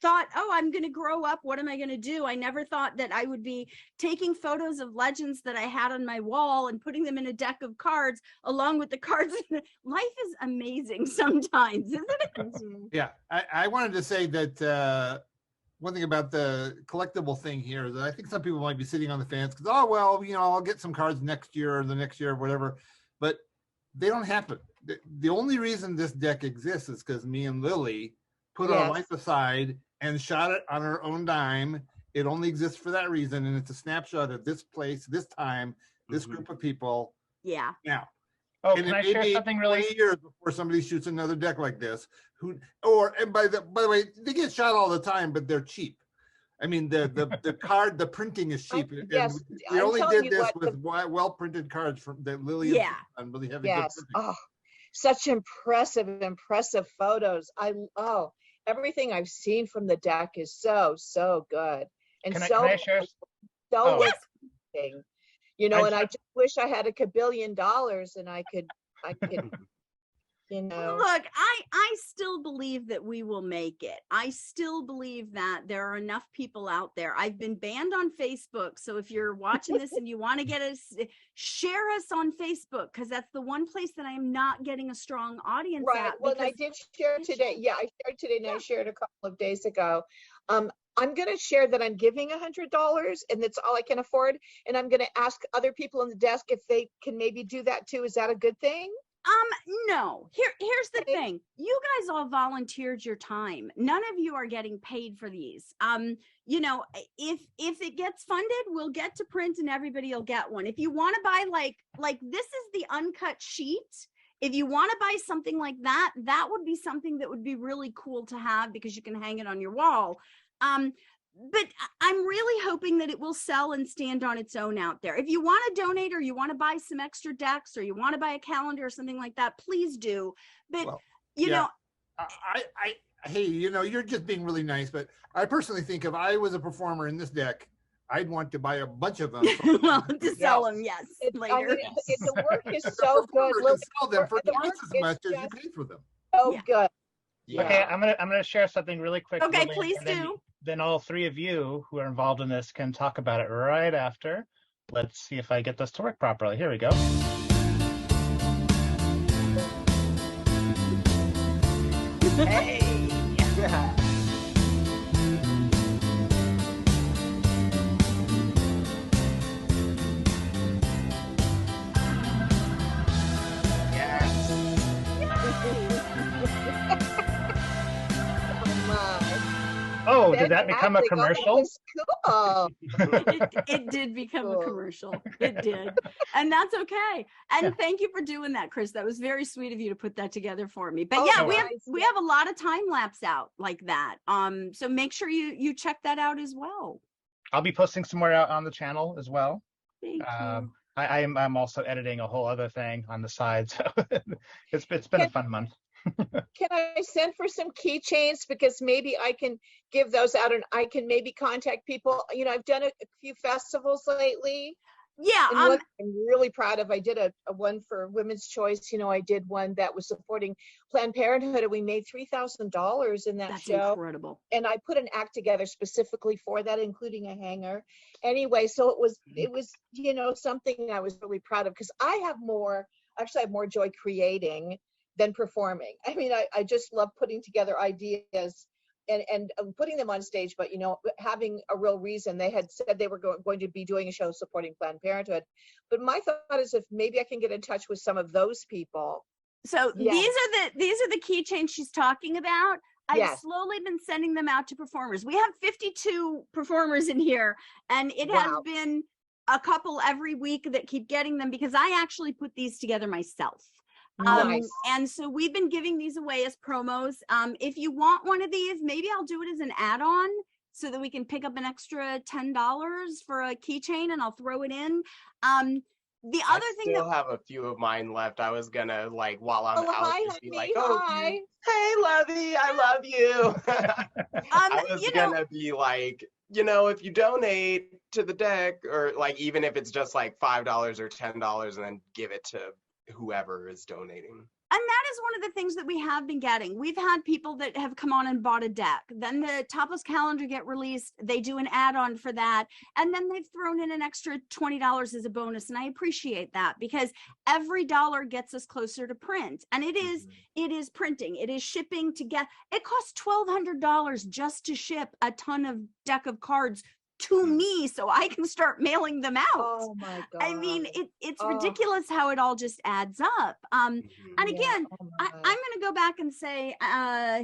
thought, oh, I'm going to grow up, what am I going to do? I never thought that I would be taking photos of legends that I had on my wall and putting them in a deck of cards along with the cards. Life is amazing sometimes, isn't it? Yeah, I wanted to say that one thing about the collectible thing here is that I think some people might be sitting on the fence because, oh, well, I'll get some cards next year or the next year or whatever, but they don't happen. The only reason this deck exists is because me and Lily put our life aside and shot it on our own dime. It only exists for that reason, and it's a snapshot of this place, this time, this group of people. Yeah. Now. Oh, and can I share something really? 20 years before somebody shoots another deck like this, and by the way, they get shot all the time, but they're cheap. I mean, the card, the printing is cheap. Yes, we only did this with well printed cards from that Lily. And really heavy. Yes. Oh, such impressive photos. Everything I've seen from the deck is so good. And can I share? Interesting. And I just wish I had $1 kabillion and I could Look, I still believe that we will make it. I still believe that there are enough people out there. I've been banned on Facebook. So if you're watching this and you want to get us, share us on Facebook, because that's the one place that I am not getting a strong audience right. at. Well, I did share today. Yeah, I shared today and I shared a couple of days ago. I'm going to share that I'm giving $100 and that's all I can afford. And I'm going to ask other people on the desk if they can maybe do that too. Is that a good thing? No. Here's the thing. You guys all volunteered your time. None of you are getting paid for these. If it gets funded, we'll get to print and everybody will get one. If you want to buy like this is the uncut sheet. If you want to buy something like that, that would be something that would be really cool to have because you can hang it on your wall. But I'm really hoping that it will sell and stand on its own out there. If you want to donate or you want to buy some extra decks or you want to buy a calendar or something like that, please do. But, hey, you're just being really nice. But I personally think if I was a performer in this deck, I'd want to buy a bunch of them. Well, to sell them, yes, later. I mean, the work is so good. Look, sell them for twice as much as you paid for them. Oh, good. Yeah. Okay, I'm gonna share something really quick. Okay, please do. Then all three of you who are involved in this can talk about it right after. Let's see if I get this to work properly. Here we go. Hey. Oh, did that become a Fantastic. commercial? Oh, that was cool. It did become a Cool. commercial. It did. And that's okay. And Yeah. thank you for doing that, Chris. That was very sweet of you to put that together for me. But Oh, yeah, no we have worries. we have a lot of time lapse out like that. So make sure you check that out as well. I'll be posting some more out on the channel as well. Thank you. I'm also editing a whole other thing on the side, so it's been a fun month. Can I send for some keychains? Because maybe I can give those out and I can maybe contact people. You know, I've done a few festivals lately. Yeah, And what I'm really proud of, I did a one for Women's Choice. You know, I did one that was supporting Planned Parenthood, and we made $3,000 in that that's show. incredible. And I put an act together specifically for that, including a hanger. Anyway, so it was, you know, something I was really proud of, because I have more joy creating than performing. I mean, I just love putting together ideas and putting them on stage, but, you know, having a real reason. They had said they were going to be doing a show supporting Planned Parenthood. But my thought is, if maybe I can get in touch with some of those people. So Yes. these are the keychains she's talking about. I've Yes. slowly been sending them out to performers. We have 52 performers in here, and it has Wow. been a couple every week that keep getting them, because I actually put these together myself. Nice. And so we've been giving these away as promos. If you want one of these, maybe I'll do it as an add-on so that we can pick up an extra $10 for a keychain, and I'll throw it in. The other I thing still that have a few of mine left. I was gonna, like, while I'm Oh, out, hi, just be honey. like, oh, Hi. hey, Lovey, I love you. I was you know, gonna be like, you know, if you donate to the deck, or like, even if it's just like $5 or $10, and then give it to whoever is donating. and that is one of the things that we have been getting. We've had people that have come on and bought a deck. Then the topless calendar get released. They do an add-on for that. And then they've thrown in an extra $20 as a bonus. And I appreciate that, because every dollar gets us closer to print. And it is printing. It is shipping to get, it costs $1,200 just to ship a ton of deck of cards to me so I can start mailing them out. Oh my God. I mean, it's Oh. ridiculous how it all just adds up. And Yeah, again, oh I'm my. going to go back and say,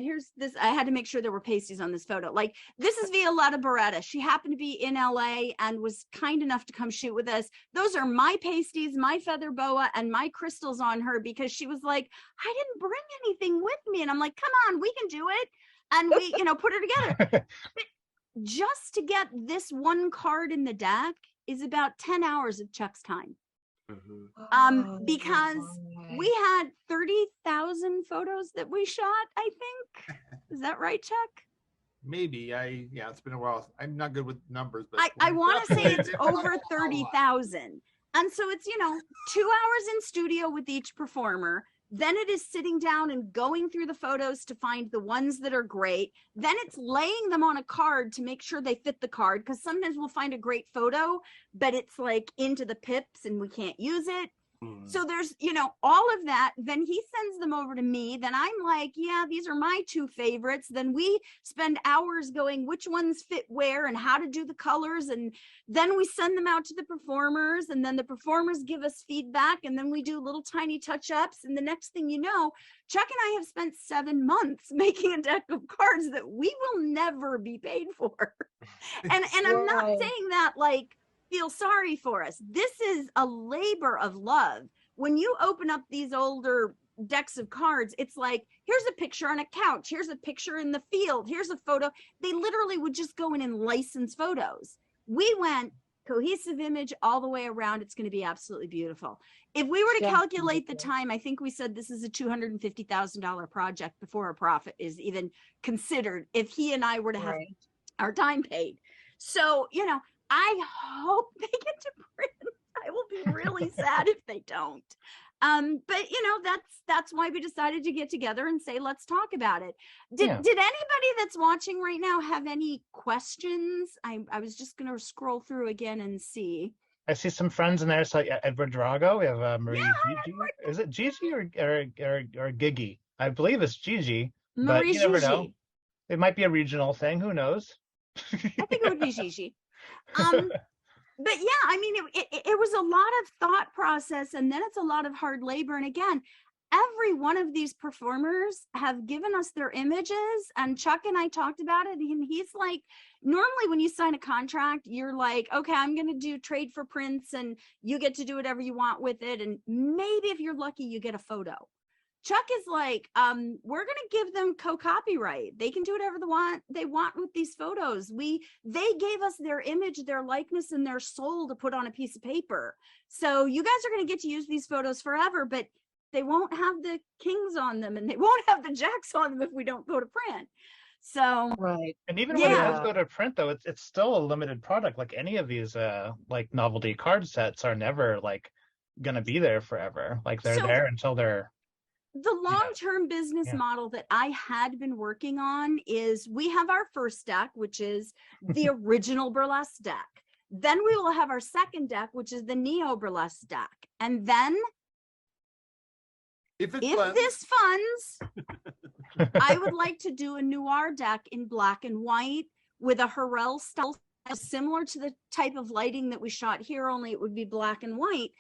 here's this. I had to make sure there were pasties on this photo. Like, this is Violetta Beretta. She happened to be in LA and was kind enough to come shoot with us. Those are my pasties, my feather boa, and my crystals on her, because she was like, I didn't bring anything with me. And I'm like, come on, we can do it. And we, put her together. But just to get this one card in the deck is about 10 hours of Chuck's time. Oh, Because my. we had 30,000 photos that we shot, I think. Is that right, Chuck? Maybe it's been a while. I'm not good with numbers, but I want to say it's It's over a lot. 30,000. And so it's, 2 hours in studio with each performer. Then it is sitting down and going through the photos to find the ones that are great. Then it's laying them on a card to make sure they fit the card, because sometimes we'll find a great photo, but it's like into the pips and we can't use it. So there's, all of that. Then he sends them over to me. Then I'm like, yeah, these are my two favorites. Then we spend hours going, which ones fit where and how to do the colors. And then we send them out to the performers, and then the performers give us feedback. And then we do little tiny touch-ups. And the next thing you know, Chuck and I have spent 7 months making a deck of cards that we will never be paid for. And I'm not Right. saying that like, feel sorry for us. This is a labor of love. When you open up these older decks of cards, it's like, here's a picture on a couch, here's a picture in the field, here's a photo. They literally would just go in and license photos. We went cohesive image all the way around. It's going to be absolutely beautiful. If we were to Yeah. calculate the time, I think we said this is a $250,000 project before a profit is even considered, if he and I were to have Right. our time paid. So, I hope they get to print. I will be really sad if they don't. But that's why we decided to get together and say, let's talk about it. Did anybody that's watching right now have any questions? I was just gonna scroll through again and see. I see some friends in there. So Edward Drago, we have Marie Yeah, Gigi. Is it Gigi or Gigi? I believe it's Gigi, but Marie you never Gigi. know. It might be a regional thing. Who knows? I think it would be Gigi. But yeah, I mean, it was a lot of thought process, and then it's a lot of hard labor. And again, every one of these performers have given us their images, and Chuck and I talked about it, and he's like, normally when you sign a contract, you're like, okay, I'm going to do trade for prints and you get to do whatever you want with it. And maybe if you're lucky, you get a photo. Chuck is like, we're going to give them co-copyright. They can do whatever they want with these photos. They gave us their image, their likeness, and their soul to put on a piece of paper. So you guys are going to get to use these photos forever, but they won't have the kings on them and they won't have the jacks on them if we don't go to print. So Right. And even when it does go to print, though, it's still a limited product. Like any of these like novelty card sets are never like gonna be there forever. Like they're there until they're the long-term business model that I had been working on is we have our first deck, which is the original Burlesque deck. Then we will have our second deck, which is the Neo Burlesque deck. And then if this funds, I would like to do a noir deck in black and white with a Hurrell style, similar to the type of lighting that we shot here, only it would be black and white.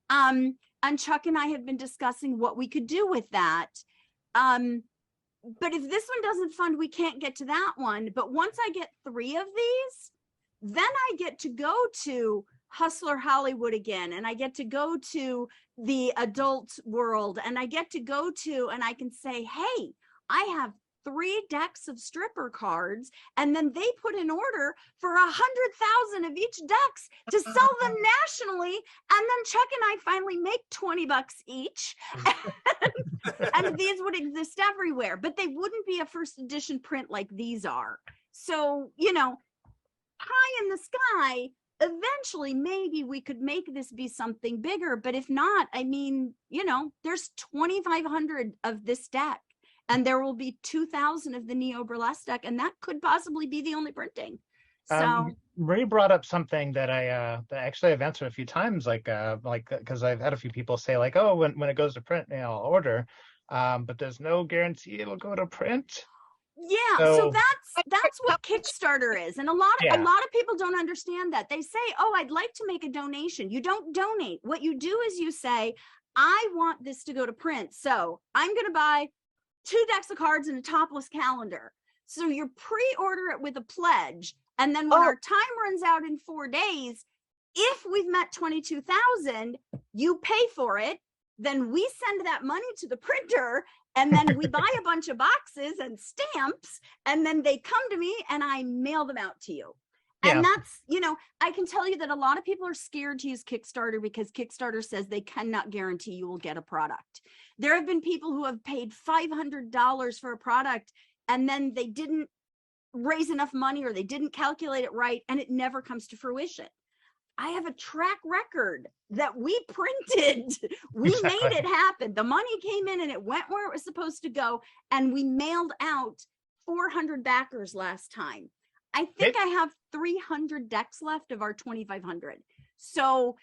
And Chuck and I have been discussing what we could do with that. But if this one doesn't fund, we can't get to that one. But once I get 3 of these, then I get to go to Hustler Hollywood again, and I get to go to the adult world, and I get to go to, and I can say, hey, I have 3 decks of stripper cards, and then they put an order for 100,000 of each decks to sell them nationally, and then Chuck and I finally make $20 each, and these would exist everywhere, but they wouldn't be a first edition print like these are. So, you know, high in the sky, eventually maybe we could make this be something bigger, but if not, I mean, you know, there's 2,500 of this deck, and there will be 2,000 of the Neo Burlesque deck, and that could possibly be the only printing. So Marie brought up something that that actually I've answered a few times, like because I've had a few people say like, oh, when it goes to print, you know, I'll order, but there's no guarantee it'll go to print. Yeah, so that's what Kickstarter is, and a lot of people don't understand that. They say, oh, I'd like to make a donation. You don't donate. What you do is you say, I want this to go to print, so I'm going to buy 2 decks of cards and a topless calendar. So you pre-order it with a pledge, and then when our time runs out in 4 days, if we've met 22,000, you pay for it. Then we send that money to the printer, and then we buy a bunch of boxes and stamps, and then they come to me and I mail them out to you. Yeah. And that's, you know, I can tell you that a lot of people are scared to use Kickstarter because Kickstarter says they cannot guarantee you will get a product. There have been people who have paid $500 for a product, and then they didn't raise enough money, or they didn't calculate it right, and it never comes to fruition. I have a track record that we printed. We made it happen. The money came in and it went where it was supposed to go. And we mailed out 400 backers last time. I think I have 300 decks left of our 2,500. So,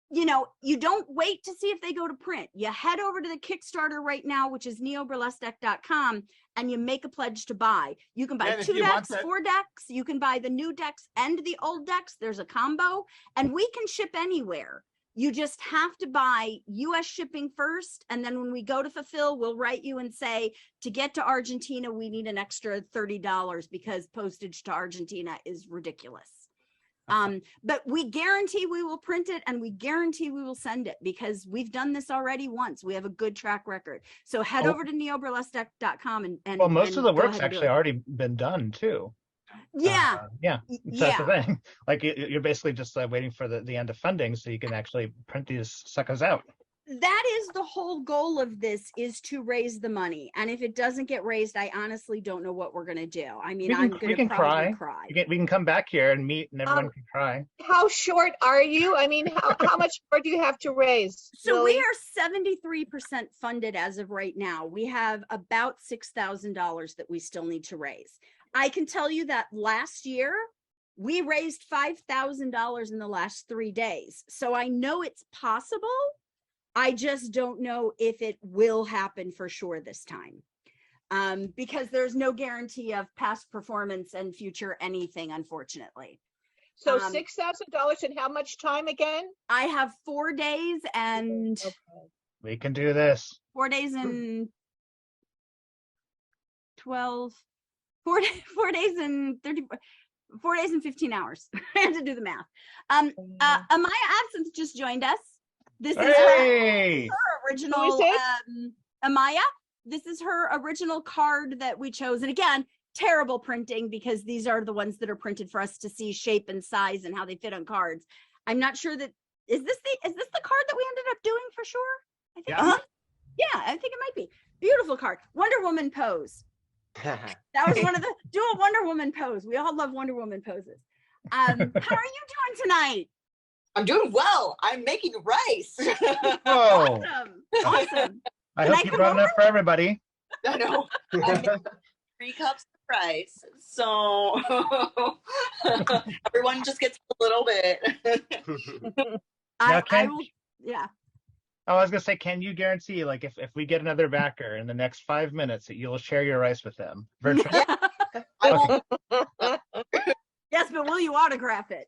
you know, you don't wait to see if they go to print. You head over to the Kickstarter right now, which is neoburlesquedeck.com, and you make a pledge to buy. You can buy 2 decks, 4 decks. You can buy the new decks and the old decks. There's a combo, and we can ship anywhere. You just have to buy US shipping first, and then when we go to fulfill, we'll write you and say, to get to Argentina, we need an extra $30 because postage to Argentina is ridiculous. But we guarantee we will print it, and we guarantee we will send it because we've done this already once. We have a good track record. So head over to neoburlesquedeck.com and well, most of the work's actually already been done too. Yeah. That's the thing. Like you're basically just waiting for the end of funding so you can actually print these suckers out. That is the whole goal of this, is to raise the money. And if it doesn't get raised, I honestly don't know what we're going to do. I mean, I'm going to probably cry. We can come back here and meet and everyone can cry. How short are you? I mean, how much more do you have to raise? So Lily? we are 73% funded as of right now. We have about $6,000 that we still need to raise. I can tell you that last year, we raised $5,000 in the last 3 days. So I know it's possible. I just don't know if it will happen for sure this time, because there's no guarantee of past performance and future anything, unfortunately. So $6,000 and how much time again? I have 4 days and We can do this. 4 days and 12, 4 days and 30, 4 days and 15 hours. I had to do the math. Amaya Absynthe just joined us. This is Hey! her original, Who is it? Amaya. This is her original card that we chose. And again, terrible printing because these are the ones that are printed for us to see shape and size and how they fit on cards. I'm not sure that, is this the card that we ended up doing for sure? I think I think it might be. Beautiful card. Wonder Woman pose. That was one of the, do a Wonder Woman pose. We all love Wonder Woman poses. How are you doing tonight? I'm doing well. I'm making rice. Whoa! Awesome. I Can hope I you come brought enough for everybody. I know. I'm making 3 cups of rice. So everyone just gets a little bit. I Ken- will, yeah. Oh, I was gonna say, can you guarantee, like, if we get another backer in the next 5 minutes, that you'll share your rice with them virtually? I will Yes, but will you autograph it?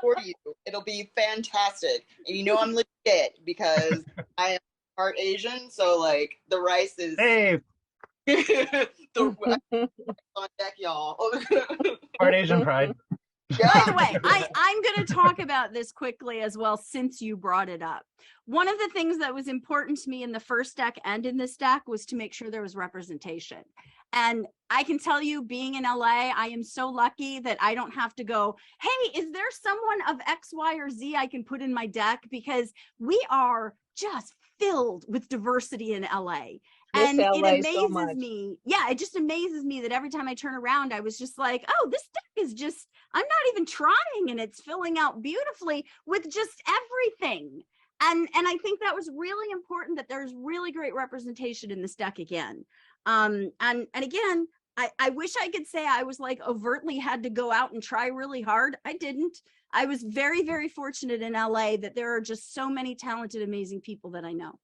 for you. It'll be fantastic. And you know I'm legit because I am part Asian, so like the rice is Hey, the on deck, y'all. part Asian pride. By the way, I'm going to talk about this quickly as well, since you brought it up. One of the things that was important to me in the first deck and in this deck was to make sure there was representation. And I can tell you, being in LA, I am so lucky that I don't have to go, hey, is there someone of X, Y, or Z I can put in my deck? Because we are just filled with diversity in LA. And it amazes me. Yeah, it just amazes me that every time I turn around, I was just like, oh, this deck is just, I'm not even trying, and it's filling out beautifully with just everything. And I think that was really important, that there's really great representation in this deck again. And again, I wish I could say I was like overtly had to go out and try really hard. I didn't. I was very, very fortunate in LA that there are just so many talented, amazing people that I know.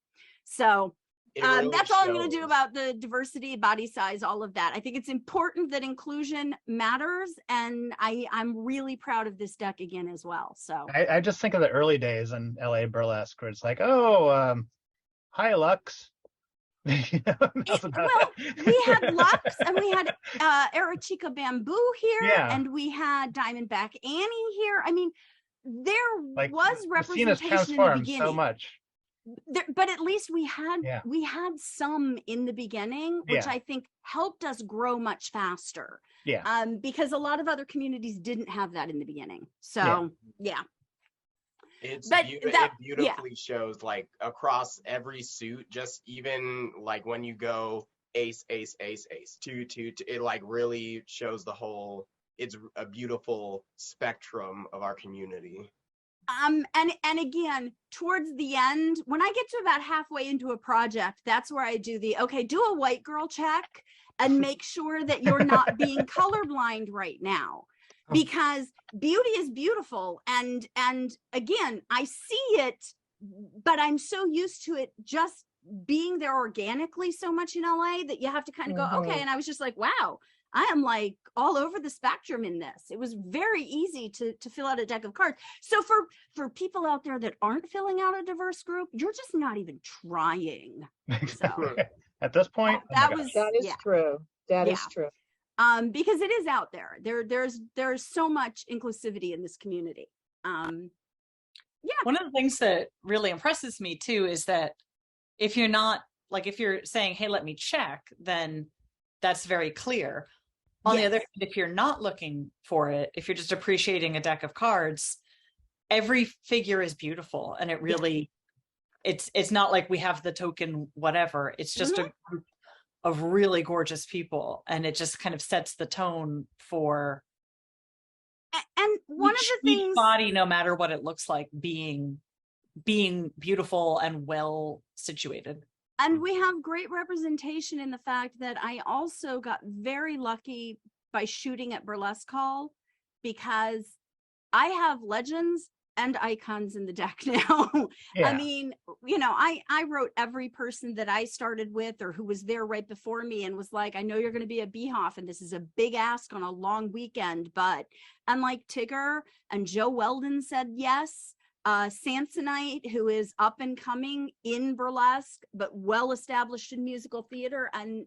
So Really that's all I'm going to do shows. about the diversity, body size, all of that. I think it's important that inclusion matters, and I'm really proud of this deck again as well. So I just think of the early days in LA burlesque, where it's like, oh, hi Lux. You know, that's about well, it. we had Lux, and we had Arachica Bamboo here, Yeah. and we had Diamondback Annie here. I mean, there Like, was the scene has representation in the transformed beginning. so much. But at least we had Yeah. some in the beginning, which Yeah. I think helped us grow much faster. Yeah. Because a lot of other communities didn't have that in the beginning. So yeah. It But beautifully shows like across every suit, just even like when you go ace, ace, ace, ace, 2, 2, 2, it like really shows the whole, it's a beautiful spectrum of our community. And again, towards the end, when I get to about halfway into a project, that's where I do do a white girl check and make sure that you're not being colorblind right now, because beauty is beautiful. And again, I see it, but I'm so used to it just being there organically so much in LA that you have to kind of go, okay. And I was just like, wow, I am like all over the spectrum in this. It was very easy to fill out a deck of cards. So for people out there that aren't filling out a diverse group, you're just not even trying. So At this point, that oh my was gosh. That is true. That is true. because it is out there. There's so much inclusivity in this community. One of the things that really impresses me too is that if you're not like, if you're saying, hey, let me check, then that's very clear. On the other hand, if you're not looking for it, if you're just appreciating a deck of cards, every figure is beautiful. And it really, it's not like we have the token whatever. It's just a group of really gorgeous people. And it just kind of sets the tone for And one of the each things, body, no matter what it looks like, being beautiful and well situated. and we have great representation in the fact that I also got very lucky by shooting at Burlesque Hall, because I have legends and icons in the deck now. Yeah. I mean, you know, I wrote every person that I started with or who was there right before me and was like, I know you're going to be a Beehoff and this is a big ask on a long weekend, but, and like Tigger and Joe Weldon said yes. Samsonite, who is up and coming in burlesque, but well established in musical theater and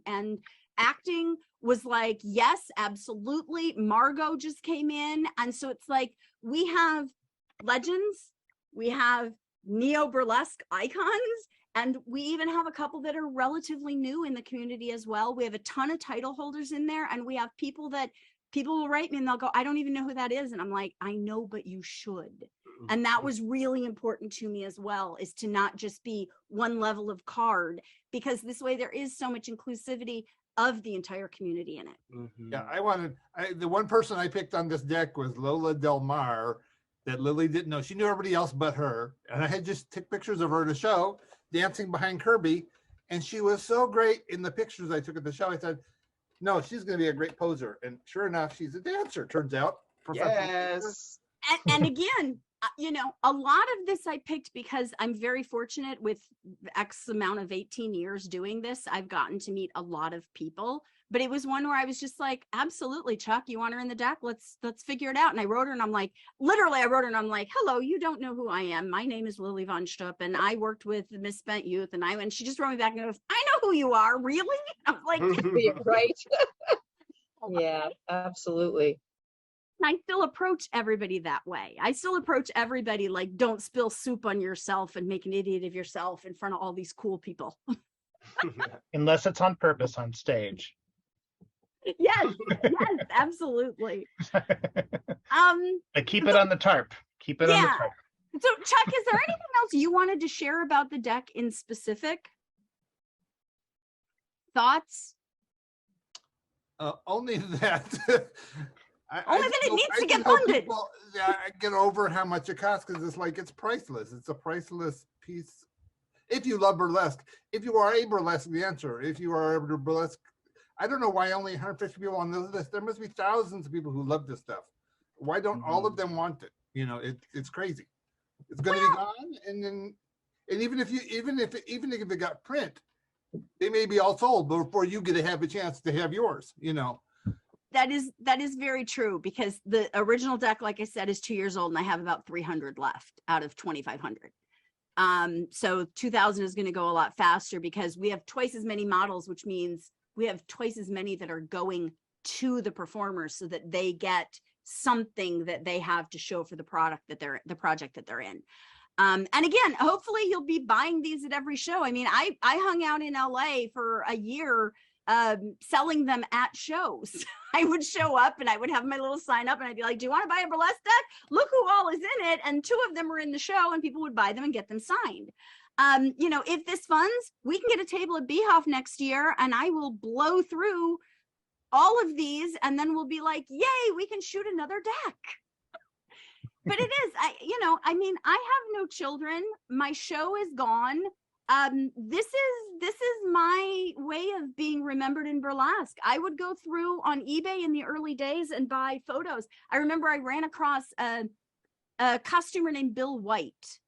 acting, was like, yes, absolutely. Margot just came in. And so it's like, we have legends, we have neo burlesque icons, and we even have a couple that are relatively new in the community as well. We have a ton of title holders in there, and we have people will write me and they'll go, I don't even know who that is. And I'm like, I know, but you should. And that was really important to me as well, is to not just be one level of card, because this way there is so much inclusivity of the entire community in it. Yeah, the one person I picked on this deck was Lola Del Mar, that Lily didn't know. She knew everybody else but her. And I had just took pictures of her to show, dancing behind Kirby. And she was so great in the pictures I took at the show. I said, no, she's going to be a great poser. And sure enough, she's a dancer, turns out. Yes. And again, a lot of this I picked because I'm very fortunate with X amount of 18 years doing this. I've gotten to meet a lot of people, but it was one where I was just like, absolutely, Chuck, you want her in the deck? Let's figure it out. And I wrote her and I'm like, literally, I wrote her and I'm like, hello, you don't know who I am. My name is Lili VonSchtupp and I worked with the Misspent Youth. And she just wrote me back and goes, I know who you are. Really? I was like, right. Yeah, absolutely. I still approach everybody that way. I still approach everybody like, don't spill soup on yourself and make an idiot of yourself in front of all these cool people. Unless it's on purpose on stage. Yes, absolutely. But keep it on the tarp. Keep it on the tarp. So, Chuck, is there anything else you wanted to share about the deck in specific? Thoughts? Only that. Only that it needs to get funded. I get over how much it costs, because it's like, it's priceless. It's a priceless piece. If you love burlesque, if you are a burlesque dancer, if you are a burlesque, I don't know why only 150 people on this list. There must be thousands of people who love this stuff. Why don't all of them want it? It's crazy. It's going to be gone, and even if it got print, they may be all sold before you get to have a chance to have yours. That is very true, because the original deck, like I said, is 2 years old and I have about 300 left out of 2,500. So 2,000 is going to go a lot faster because we have twice as many models, which means we have twice as many that are going to the performers so that they get something that they have to show for the project that they're in. And again, hopefully you'll be buying these at every show. I mean, I hung out in LA for a year selling them at shows. I would show up and I would have my little sign up and I'd be like, do you want to buy a burlesque deck? Look who all is in it. And 2 of them were in the show and people would buy them and get them signed. If this funds, we can get a table at Beehoff next year and I will blow through all of these and then we'll be like, yay, we can shoot another deck. But it is, I have no children. My show is gone. This is my way of being remembered in burlesque. I would go through on eBay in the early days and buy photos. I remember I ran across a costumer named Bill White,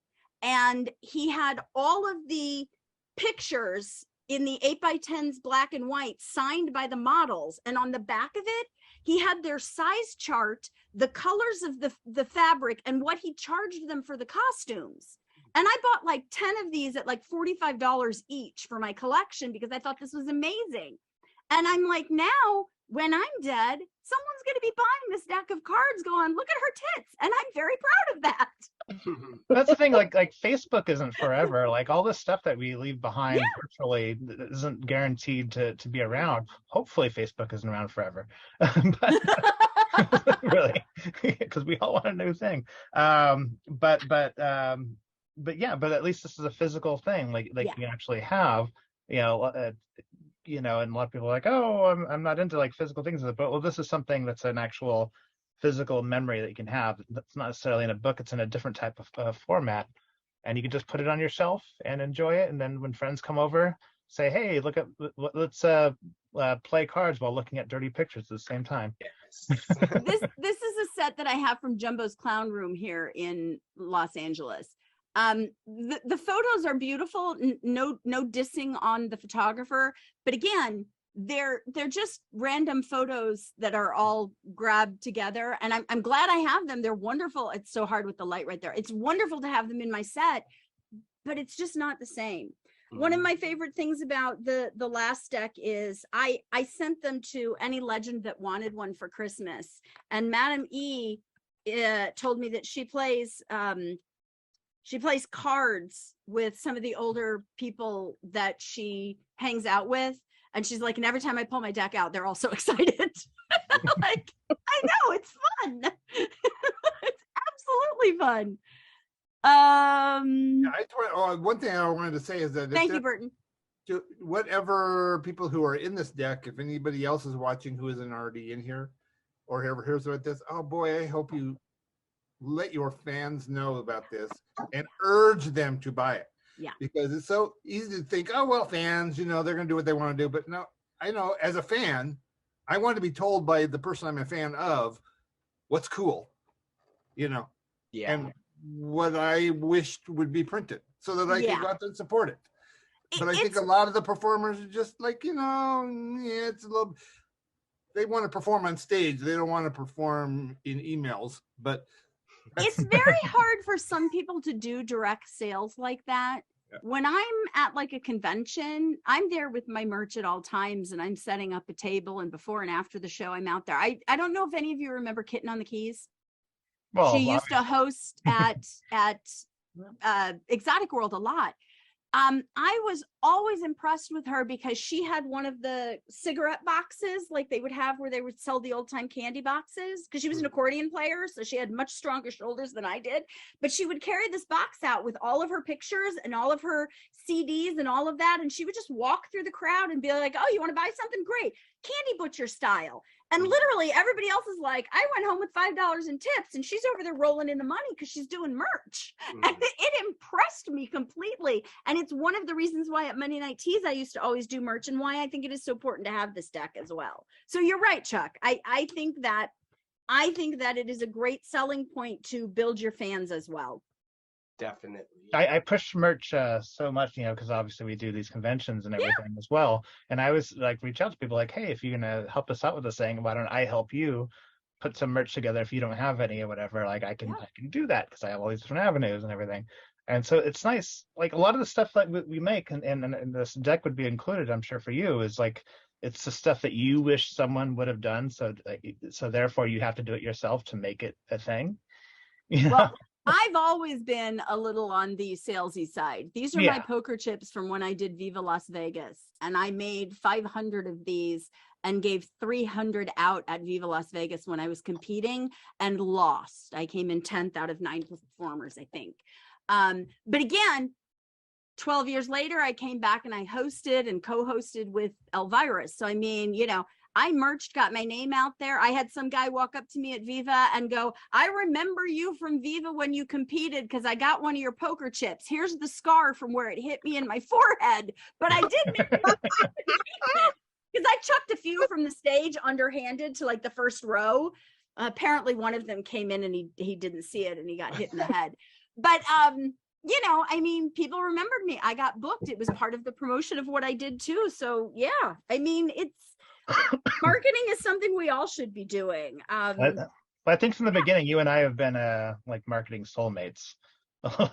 and he had all of the pictures in the 8x10s black and white signed by the models, and on the back of it he had their size chart, the colors of the fabric, and what he charged them for the costumes. And I bought like 10 of these at like $45 each for my collection because I thought this was amazing. And I'm like, now when I'm dead, someone's going to be buying this deck of cards going, look at her tits. And I'm very proud of that. That's the thing, like Facebook isn't forever. Like all this stuff that we leave behind virtually isn't guaranteed to be around. Hopefully Facebook isn't around forever. But really, because we all want a new thing. But at least this is a physical thing, like you can actually have, and a lot of people are like, oh, I'm not into like physical things, but this is something that's an actual physical memory that you can have. That's not necessarily in a book; it's in a different type of format, and you can just put it on your shelf and enjoy it. And then when friends come over, say, hey, let's play cards while looking at dirty pictures at the same time. This is a set that I have from Jumbo's Clown Room here in Los Angeles. The photos are beautiful. No dissing on the photographer, but again, they're just random photos that are all grabbed together, and I'm glad I have them. They're wonderful. It's so hard with the light right there. It's wonderful to have them in my set, but it's just not the same. One of my favorite things about the last deck is I sent them to any legend that wanted one for Christmas, and Madam E told me that she plays cards with some of the older people that she hangs out with, and she's like, and every time I pull my deck out, they're all so excited. Like, I know, it's fun. It's absolutely fun. One thing I wanted to say is that thank you, Burton. To whatever people who are in this deck, if anybody else is watching who isn't already in here or ever hears about this, oh boy, I hope you let your fans know about this and urge them to buy it. Yeah. Because it's so easy to think, oh, well, fans, they're going to do what they want to do. But no, I know as a fan, I want to be told by the person I'm a fan of what's cool, Yeah. and what I wished would be printed so that I can go out there and support it. But I think a lot of the performers are just like, it's a little, they want to perform on stage. They don't want to perform in emails, but it's very hard for some people to do direct sales like that. Yeah. When I'm at like a convention, I'm there with my merch at all times, and I'm setting up a table, and before and after the show, I'm out there. I don't know if any of you remember Kitten on the Keys. Well, she used to host at Exotic World a lot. I was always impressed with her because she had one of the cigarette boxes like they would have where they would sell the old time candy boxes, because she was an accordion player, so she had much stronger shoulders than I did. But she would carry this box out with all of her pictures and all of her CDs and all of that, and she would just walk through the crowd and be like, oh, you want to buy something? Great. Candy butcher style. And literally everybody else is like, I went home with $5 in tips, and she's over there rolling in the money because she's doing merch. And it impressed me completely. And it's one of the reasons why at Monday Night Teas I used to always do merch, and why I think it is so important to have this deck as well. So you're right, Chuck. I think that it is a great selling point to build your fans as well. Definitely. I push merch so much, because obviously we do these conventions and everything as well. And I always like reach out to people like, hey, if you're gonna help us out with this thing, why don't I help you put some merch together if you don't have any or whatever? Like I can do that because I have all these different avenues and everything. And so it's nice. Like a lot of the stuff that we make and this deck would be included, I'm sure for you, is like it's the stuff that you wish someone would have done. So therefore you have to do it yourself to make it a thing. Well, I've always been a little on the salesy side. These are my poker chips from when I did Viva Las Vegas, and I made 500 of these and gave 300 out at Viva Las Vegas when I was competing and lost. I came in 10th out of 9 performers, I think. But again, 12 years later, I came back and I hosted and co-hosted with Elvira. So, I mean, I merged, got my name out there. I had some guy walk up to me at Viva and go, I remember you from Viva when you competed because I got one of your poker chips. Here's the scar from where it hit me in my forehead. But I didn't. Because I chucked a few from the stage underhanded to like the first row. Apparently one of them came in and he didn't see it and he got hit in the head. But, I mean, people remembered me. I got booked. It was part of the promotion of what I did too. So yeah, I mean, marketing is something we all should be doing. But I think from the beginning, you and I have been like marketing soulmates. I've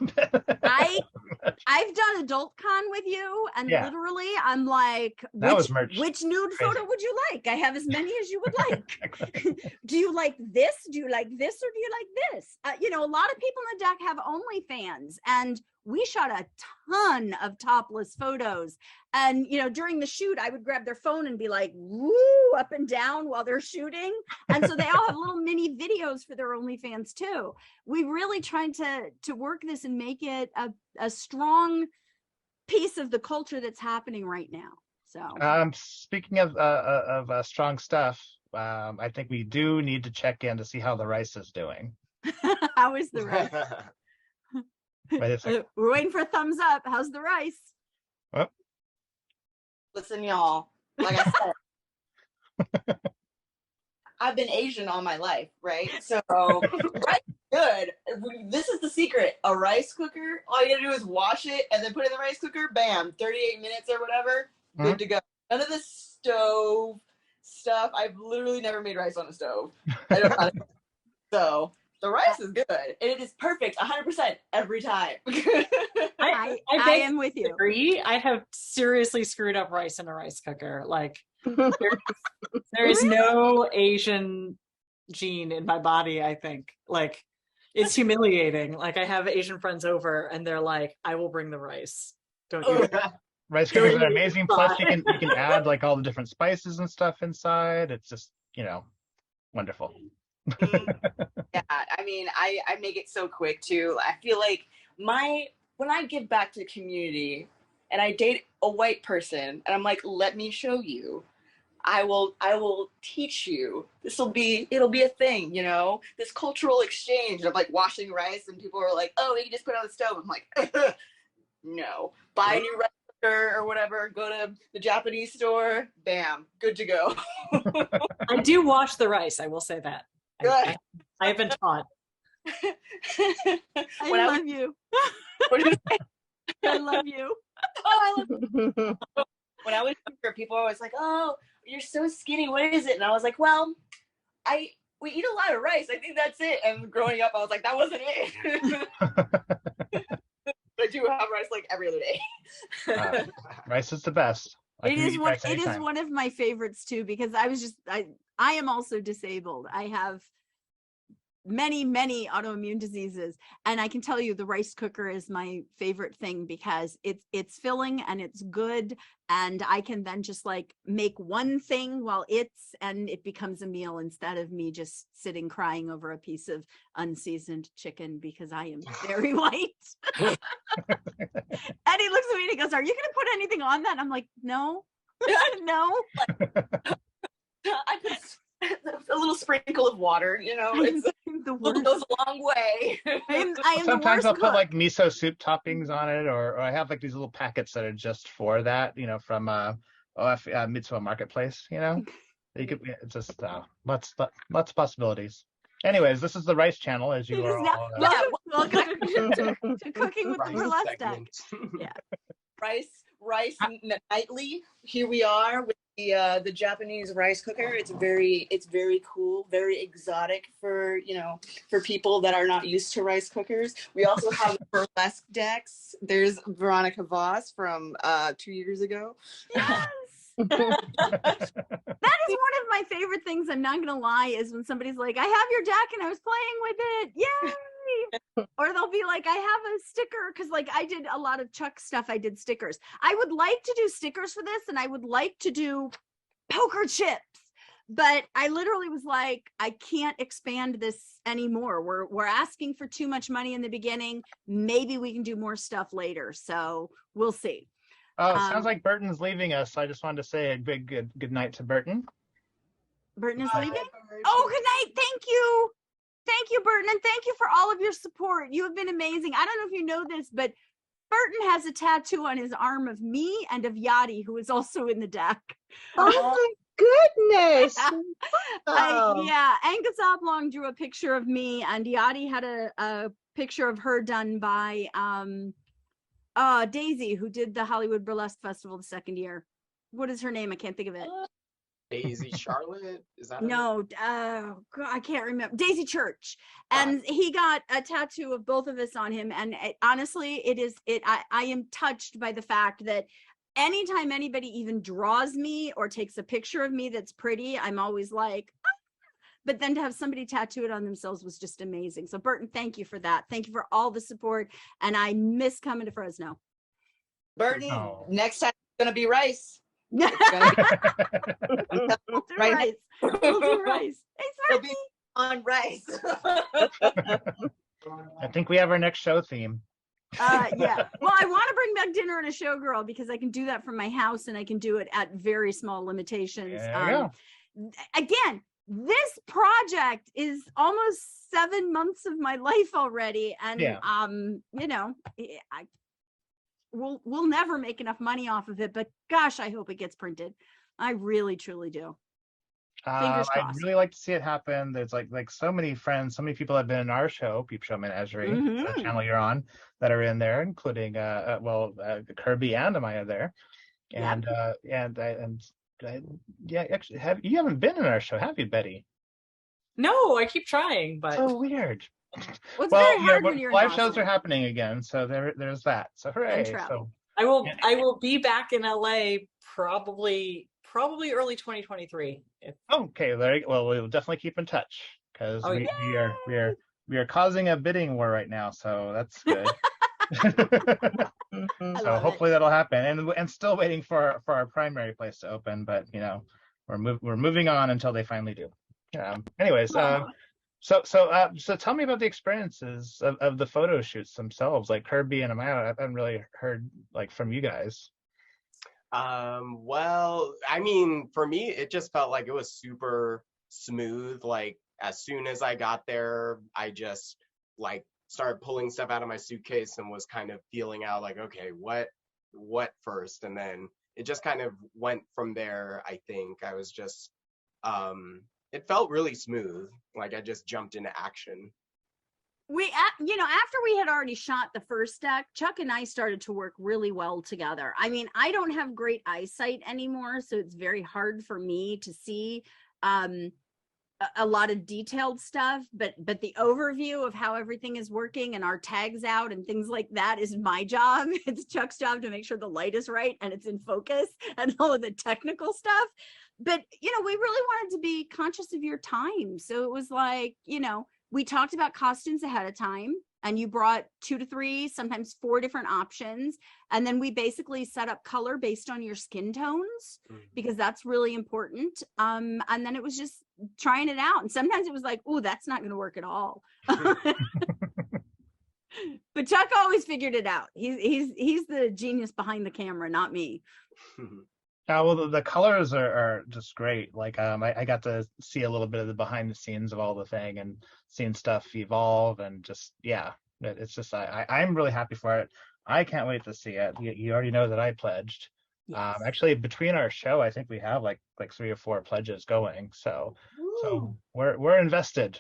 done adult con with you, and literally I'm like, which nude photo would you like? I have as many as you would like. Do you like this? Do you like this? Or do you like this? A lot of people in the deck have OnlyFans, and we shot a ton of topless photos. And, during the shoot, I would grab their phone and be like, woo, up and down while they're shooting. And so they all have little mini videos for their OnlyFans too. We really tried to work this and make it a strong piece of the culture that's happening right now. So speaking of strong stuff, I think we do need to check in to see how the rice is doing. How is the rice? We're waiting for a thumbs up. How's the rice? Well, listen, y'all, like I said, I've been Asian all my life, right? So rice is good. This is the secret. A rice cooker, all you gotta do is wash it and then put it in the rice cooker, bam, 38 minutes or whatever, good to go. None of this stove stuff. I've literally never made rice on a stove. I don't know how to. So the rice is good, and it is perfect 100% every time. I am with you. I have seriously screwed up rice in a rice cooker. Like there is no Asian gene in my body, I think. Like it's humiliating. Like I have Asian friends over and they're like, I will bring the rice. Don't you? Rice cookers are amazing. Plus you can add like all the different spices and stuff inside. It's just, wonderful. Yeah, I mean, I make it so quick too. I feel like when I give back to the community and I date a white person and I'm like, let me show you. I will teach you. It'll be a thing, this cultural exchange of like washing rice, and people are like, oh, you can just put it on the stove. I'm like, no, buy a new rice cooker or whatever, go to the Japanese store, bam, good to go. I do wash the rice, I will say that. I have been taught. I love you. What did you say? I love you. Oh, I love you. When I was younger, people were always like, oh, you're so skinny, what is it? And I was like, well, we eat a lot of rice, I think that's it. And growing up, I was like, that wasn't it. I do have rice like every other day. Rice is the best. It is one of my favorites too, because I am also disabled. I have many autoimmune diseases, and I can tell you the rice cooker is my favorite thing because it's filling and it's good, and I can then just like make one thing while it becomes a meal instead of me just sitting crying over a piece of unseasoned chicken because I am very white. And he looks at me and he goes, are you gonna put anything on that? And I'm like, no. No. I put a little sprinkle of water, it's it goes a long way. Sometimes I'll put like miso soup toppings on it, or I have like these little packets that are just for that, from Mitsubishi Marketplace. You could just lots of possibilities. Anyways, this is the rice channel, as you are all. Welcome to Cooking with the Burlesque Deck. Yeah, rice nightly. Here we are with the Japanese rice cooker. It's very cool, very exotic for people that are not used to rice cookers. We also have burlesque decks. There's Veronica Voss from 2 years ago. Yes. That is one of my favorite things, I'm not gonna lie, is when somebody's like, I have your deck and I was playing with it. Yay! Or they'll be like, I have a sticker, because like I did a lot of Chuck stuff. I did stickers. I would like to do stickers for this, and I would like to do poker chips, but I literally was like, I can't expand this anymore. We're asking for too much money in the beginning. Maybe we can do more stuff later, so we'll see. Oh, it sounds like Burton's leaving us. I just wanted to say a big good night to Burton. Burton is leaving? Oh, good night. Thank you. Thank you, Burton, and thank you for all of your support. You have been amazing. I don't know if you know this, but Burton has a tattoo on his arm of me and of Yachty, who is also in the deck. Oh my goodness. Yeah, Angus Oblong drew a picture of me, and Yachty had a picture of her done by Daisy, who did the Hollywood Burlesque Festival the second year. What is her name? I can't think of it. Daisy Charlotte? Is that no? I can't remember. Daisy Church, and he got a tattoo of both of us on him. And honestly, I am touched by the fact that anytime anybody even draws me or takes a picture of me that's pretty, I'm always like, ah. But then to have somebody tattoo it on themselves was just amazing. So Burton, thank you for that. Thank you for all the support, and I miss coming to Fresno. Burton, next time it's gonna be rice. We'll do rice. We'll do rice. Hey, be on rice. I think we have our next show theme. Yeah. Well, I want to bring back Dinner and a Showgirl because I can do that from my house, and I can do it at very small limitations. Again, this project is almost 7 months of my life already, and we'll never make enough money off of it, but gosh, I hope it gets printed. I really truly do. Fingers crossed. I'd really like to see it happen. There's like so many friends, so many people have been in our show, Peepshow Menagerie, the channel you're on, that are in there, including Kirby and Amaya there, and Yeah, actually, you haven't been in our show, have you, Betty? No, I keep trying, but So weird. Well, it's Well, very hard when you're in live shows are Boston happening again, so there's that. So and hooray! travel. So I will be back in LA probably early 2023. okay, well, we'll definitely keep in touch because Oh, we are causing a bidding war right now, so that's good. I So love hopefully that'll happen, and still waiting for our primary place to open, but we're moving on until they finally do. Anyways, so tell me about the experiences of the photo shoots themselves, like Kirby and Amaya. I haven't really heard like from you guys. Well, I mean, for me, it just felt like it was super smooth. Like as soon as I got there, I just like started pulling stuff out of my suitcase and was kind of feeling out like, okay, what first? And then it just kind of went from there. I think I was just, it felt really smooth. Like I just jumped into action. After we had already shot the first deck, Chuck and I started to work really well together. I mean, I don't have great eyesight anymore, so it's very hard for me to see a lot of detailed stuff, but the overview of how everything is working and our tags out and things like that is my job. It's Chuck's job to make sure the light is right and it's in focus and all of the technical stuff. But, we really wanted to be conscious of your time. So it was like, we talked about costumes ahead of time, and you brought 2 to 3, sometimes 4 different options. And then we basically set up color based on your skin tones, because that's really important. And then it was just trying it out. And sometimes it was like, oh, that's not going to work at all. But Chuck always figured it out. He's the genius behind the camera, not me. Well, the colors are just great. Like I got to see a little bit of the behind the scenes of all the thing and seeing stuff evolve, and just it's just I'm really happy for it. I can't wait to see it. You already know that I pledged. Yes. Actually, between our show, I think we have like 3 or 4 pledges going. So we're invested.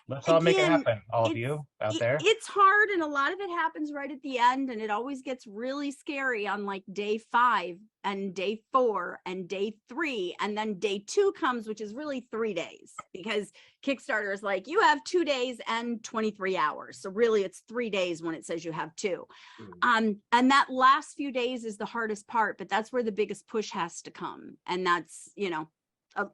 Let's all make it happen, all of you out there. It's hard, and a lot of it happens right at the end, and it always gets really scary on like day 5 and day 4 and day 3, and then day 2 comes, which is really 3 days, because Kickstarter is like, you have 2 days and 23 hours. So really it's 3 days when it says you have 2. And that last few days is the hardest part, but that's where the biggest push has to come. And that's,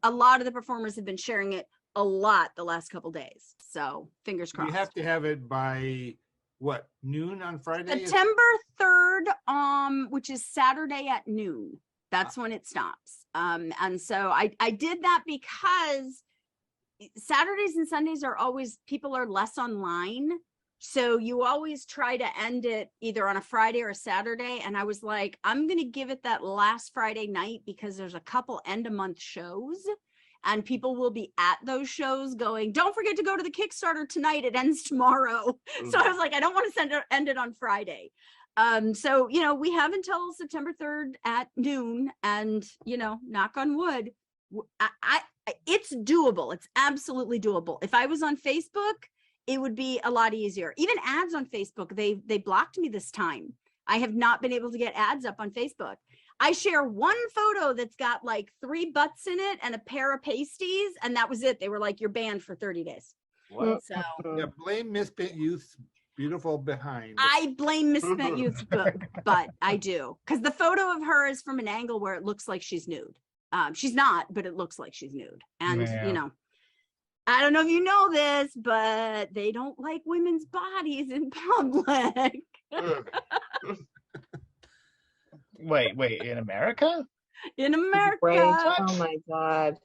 a lot of the performers have been sharing it a lot the last couple days, so fingers crossed. You have to have it by what, noon on Friday? September 3rd, which is Saturday at noon. That's when it stops. And so I did that because Saturdays and Sundays are always, people are less online, so you always try to end it either on a Friday or a Saturday. And I was like, I'm gonna give it that last Friday night, because there's a couple end of month shows, and people will be at those shows going, don't forget to go to the Kickstarter tonight. It ends tomorrow. So I was like, I don't want to end it on Friday. So, we have until September 3rd at noon, and, knock on wood, it's doable. It's absolutely doable. If I was on Facebook, it would be a lot easier. Even ads on Facebook, they blocked me this time. I have not been able to get ads up on Facebook. I share one photo that's got like 3 butts in it and a pair of pasties, and that was it. They were like, you're banned for 30 days. What? So Yeah, blame Misspent Youth's beautiful behind. I blame Misspent Youth's but I do. Because the photo of her is from an angle where it looks like she's nude. She's not, but it looks like she's nude. And, I don't know if you know this, but they don't like women's bodies in public. Wait, in America? In America. Right. Oh my God.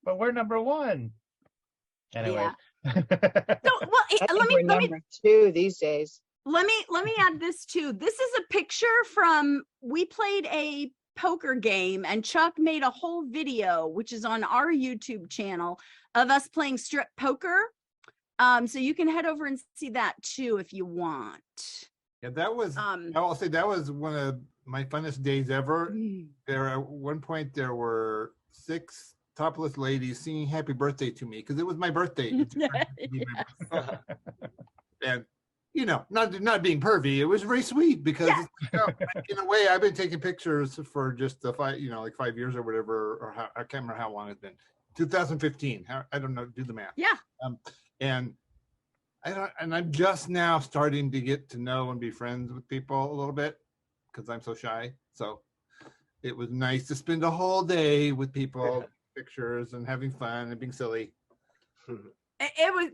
But we're number 1. Anyway. Yeah. Let me number 2 these days. Let me add this too. This is a picture from, we played a poker game, and Chuck made a whole video, which is on our YouTube channel, of us playing strip poker. So you can head over and see that too if you want. Yeah, that was, I'll say that was one of my funnest days ever. There, at one point, there were 6 topless ladies singing happy birthday to me, because it was my birthday. And you know, not being pervy, it was very sweet because you know, in a way I've been taking pictures for just the 5 years or whatever, or I can't remember how long it's been. 2015. I don't know, do the math. Yeah. And I'm just now starting to get to know and be friends with people a little bit because I'm so shy. So it was nice to spend a whole day with people, pictures and having fun and being silly.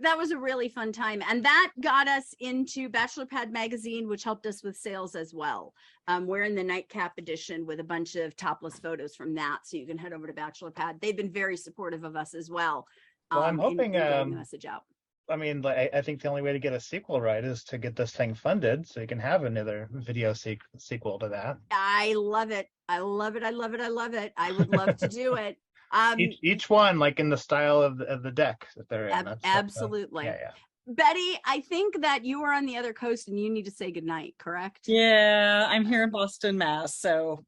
That was a really fun time, and that got us into Bachelor Pad magazine, which helped us with sales as well. We're in the nightcap edition with a bunch of topless photos from that, so you can head over to Bachelor Pad. They've been very supportive of us as well. Well, I'm hoping in getting the message out. I mean, I think the only way to get a sequel right is to get this thing funded, so you can have another video sequel to that. I love it. I love it. I love it. I love it. I would love to do it. Each one like in the style of the deck that they're in. Absolutely. Yeah. Betty, I think that you are on the other coast and you need to say goodnight, correct? Yeah, I'm here in Boston, Mass. So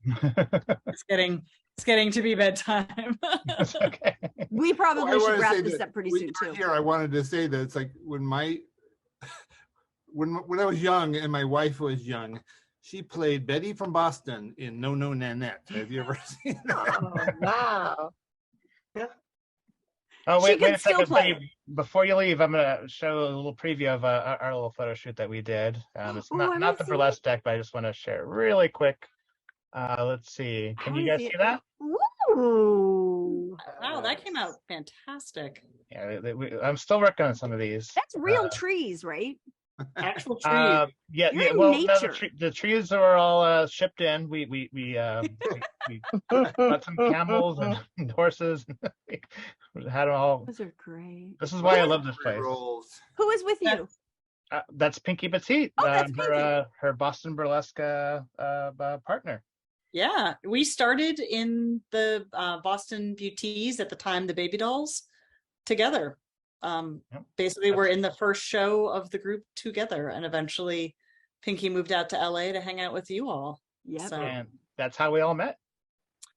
it's getting to be bedtime. Okay. We probably should wrap this up pretty soon too. Here, I wanted to say that it's like when I was young and my wife was young, she played Betty from Boston in No No Nanette. Have you ever seen that? Oh, wow. Oh, wait a still second. play. Before you leave, I'm going to show a little preview of our little photo shoot that we did. It's not the burlesque deck, but I just want to share really quick. Let's see. Can you guys see that? Ooh. Wow, that came out fantastic. Yeah, I'm still working on some of these. That's real trees, right? Actual trees. Yeah. You're in Well, nature. no, the trees are all shipped in. We got some camels and horses. We had them all. Those are great. This is why I love this place. Who is with you? That's Pinky Petite, Oh, that's Pinky. her Boston Burlesque partner. Yeah, we started in the Boston Beauties at the time, the Baby Dolls, together. Basically, we're in the first show of the group together, and eventually Pinky moved out to LA to hang out with you all. Yeah, so, And that's how we all met.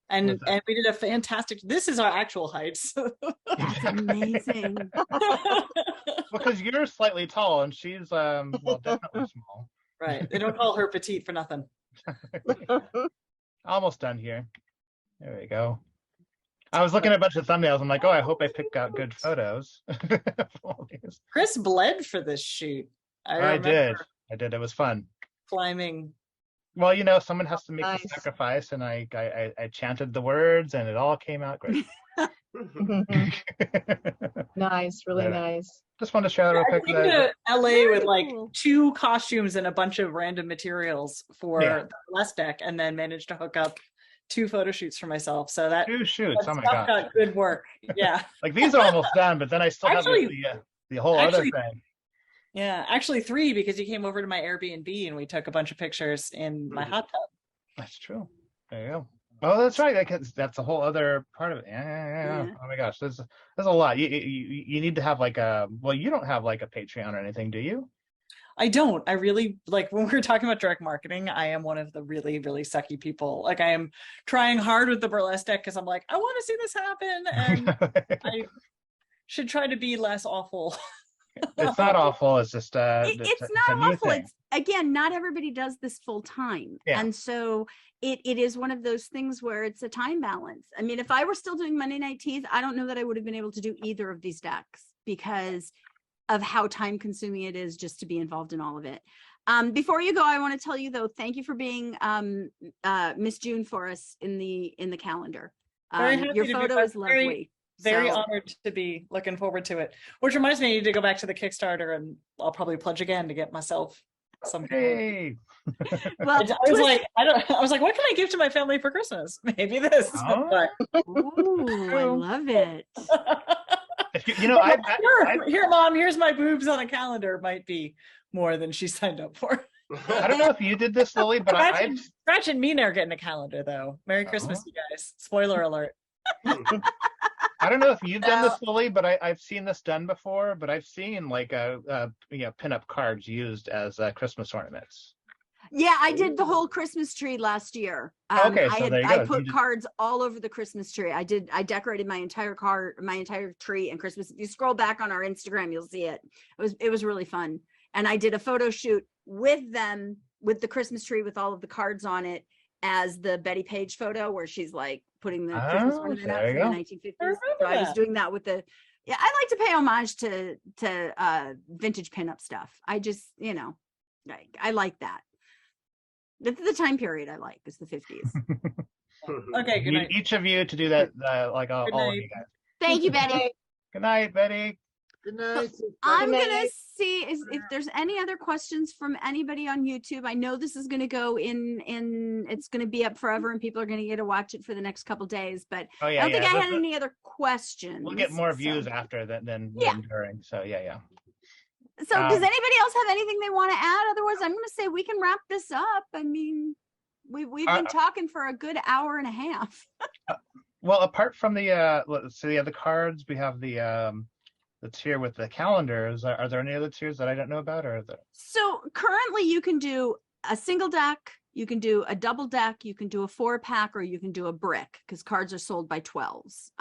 and we did a fantastic. This is our actual heights. that's amazing. Because you're slightly tall and she's definitely small. Right, they don't call her petite for nothing. Almost done here. There we go. I was looking at a bunch of thumbnails. I'm like, oh, I hope I pick out good photos. Chris bled for this shoot. I did. It was fun. Climbing. Well, you know, someone has to make Nice. the sacrifice, and I chanted the words, and it all came out great. Nice, really Yeah. nice. Just wanted to share that real I quick. came to LA Very with like cool. 2 costumes and a bunch of random materials for Yeah. the burlesque deck, and then managed to hook up 2 photo shoots for myself. So that, 2 shoots. that Oh my stuff god! got good work. Yeah. Like these are almost done, but then I still Actually- have the whole other actually- thing. Yeah. Actually 3, because you came over to my Airbnb and we took a bunch of pictures in my hot tub. That's true. There you go. Oh, that's right. That's a whole other part of it. Yeah. Yeah. Oh my gosh, there's a lot. You need to have like you don't have like a Patreon or anything, do you? I don't. I really, like, when we were talking about direct marketing, I am one of the really, really sucky people. Like, I am trying hard with the burlesque deck because I'm like, I want to see this happen, and I should try to be less awful. It's not awful. It's just It's a not new awful. thing. It's again, not everybody does this full time. Yeah. And so it is one of those things where it's a time balance. I mean, if I were still doing Monday Night Teas, I don't know that I would have been able to do either of these decks because of how time consuming it is just to be involved in all of it. Before you go, I want to tell you though, thank you for being Miss June for us in the calendar. Very happy Your to be photo back. is lovely. Very So- honored to be, looking forward to it. Which reminds me, I need to go back to the Kickstarter, and I'll probably pledge again to get myself some. Hey. Well, I was like, I was like, what can I give to my family for Christmas? Maybe this. Oh. But- ooh, I love it. You know, I Here, Mom, here's my boobs on a calendar. Might be more than she signed up for. don't know if you did this, Lily, but Scratch and me are getting a calendar though. Merry Christmas, Oh. you guys. Spoiler alert. I don't know if you've done this, Lily, but I've seen this done before. But I've seen like pinup cards used as Christmas ornaments. Yeah, I did the whole Christmas tree last year. Okay, so there you I go. put You did- cards all over the Christmas tree. I decorated my entire tree and Christmas. If you scroll back on our Instagram, you'll see it. It was really fun. And I did a photo shoot with them, with the Christmas tree, with all of the cards on it, as the Betty Page photo where she's like putting the Christmas ornament up from the 1950s. So I was doing that with the, yeah, I like to pay homage to vintage pinup stuff. I just, you know, I like that. The time period I like is the 50s. Okay, good night. Each of you to do that, like all of you guys. Thank you, Betty. Good night, Betty. Good night. I'm gonna see if there's any other questions from anybody on YouTube. I know this is gonna go in it's gonna be up forever and people are gonna get to watch it for the next couple days, but I don't think I had any other questions. We'll get more views after that than during. So yeah. So does anybody else have anything they want to add? Otherwise, I'm gonna say we can wrap this up. I mean, we've been talking for a good hour and a half. Well, apart from the the cards, we have the tier with the calendars. Are there any other tiers that I don't know about, or So currently you can do a single deck, you can do a double deck, you can do a 4-pack, or you can do a brick, because cards are sold by 12s.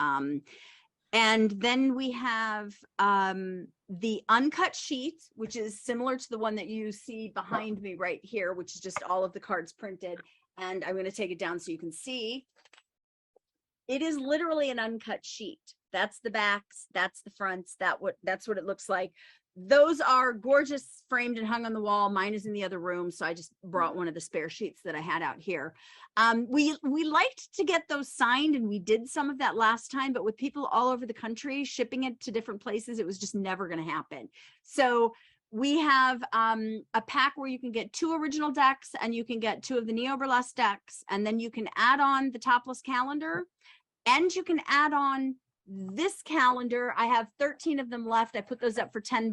And then we have the uncut sheet, which is similar to the one that you see behind me right here, which is just all of the cards printed. And I'm going to take it down so you can see. It is literally an uncut sheet. That's the backs, that's the fronts, that's what it looks like. Those are gorgeous, framed and hung on the wall. Mine is in the other room, so I just brought one of the spare sheets that I had out here. We liked to get those signed, and we did some of that last time, but with people all over the country shipping it to different places, it was just never going to happen. So we have a pack where you can get 2 original decks, and you can get 2 of the Neo Burlesque decks, and then you can add on the topless calendar, and you can add on this calendar. I have 13 of them left. I put those up for $10.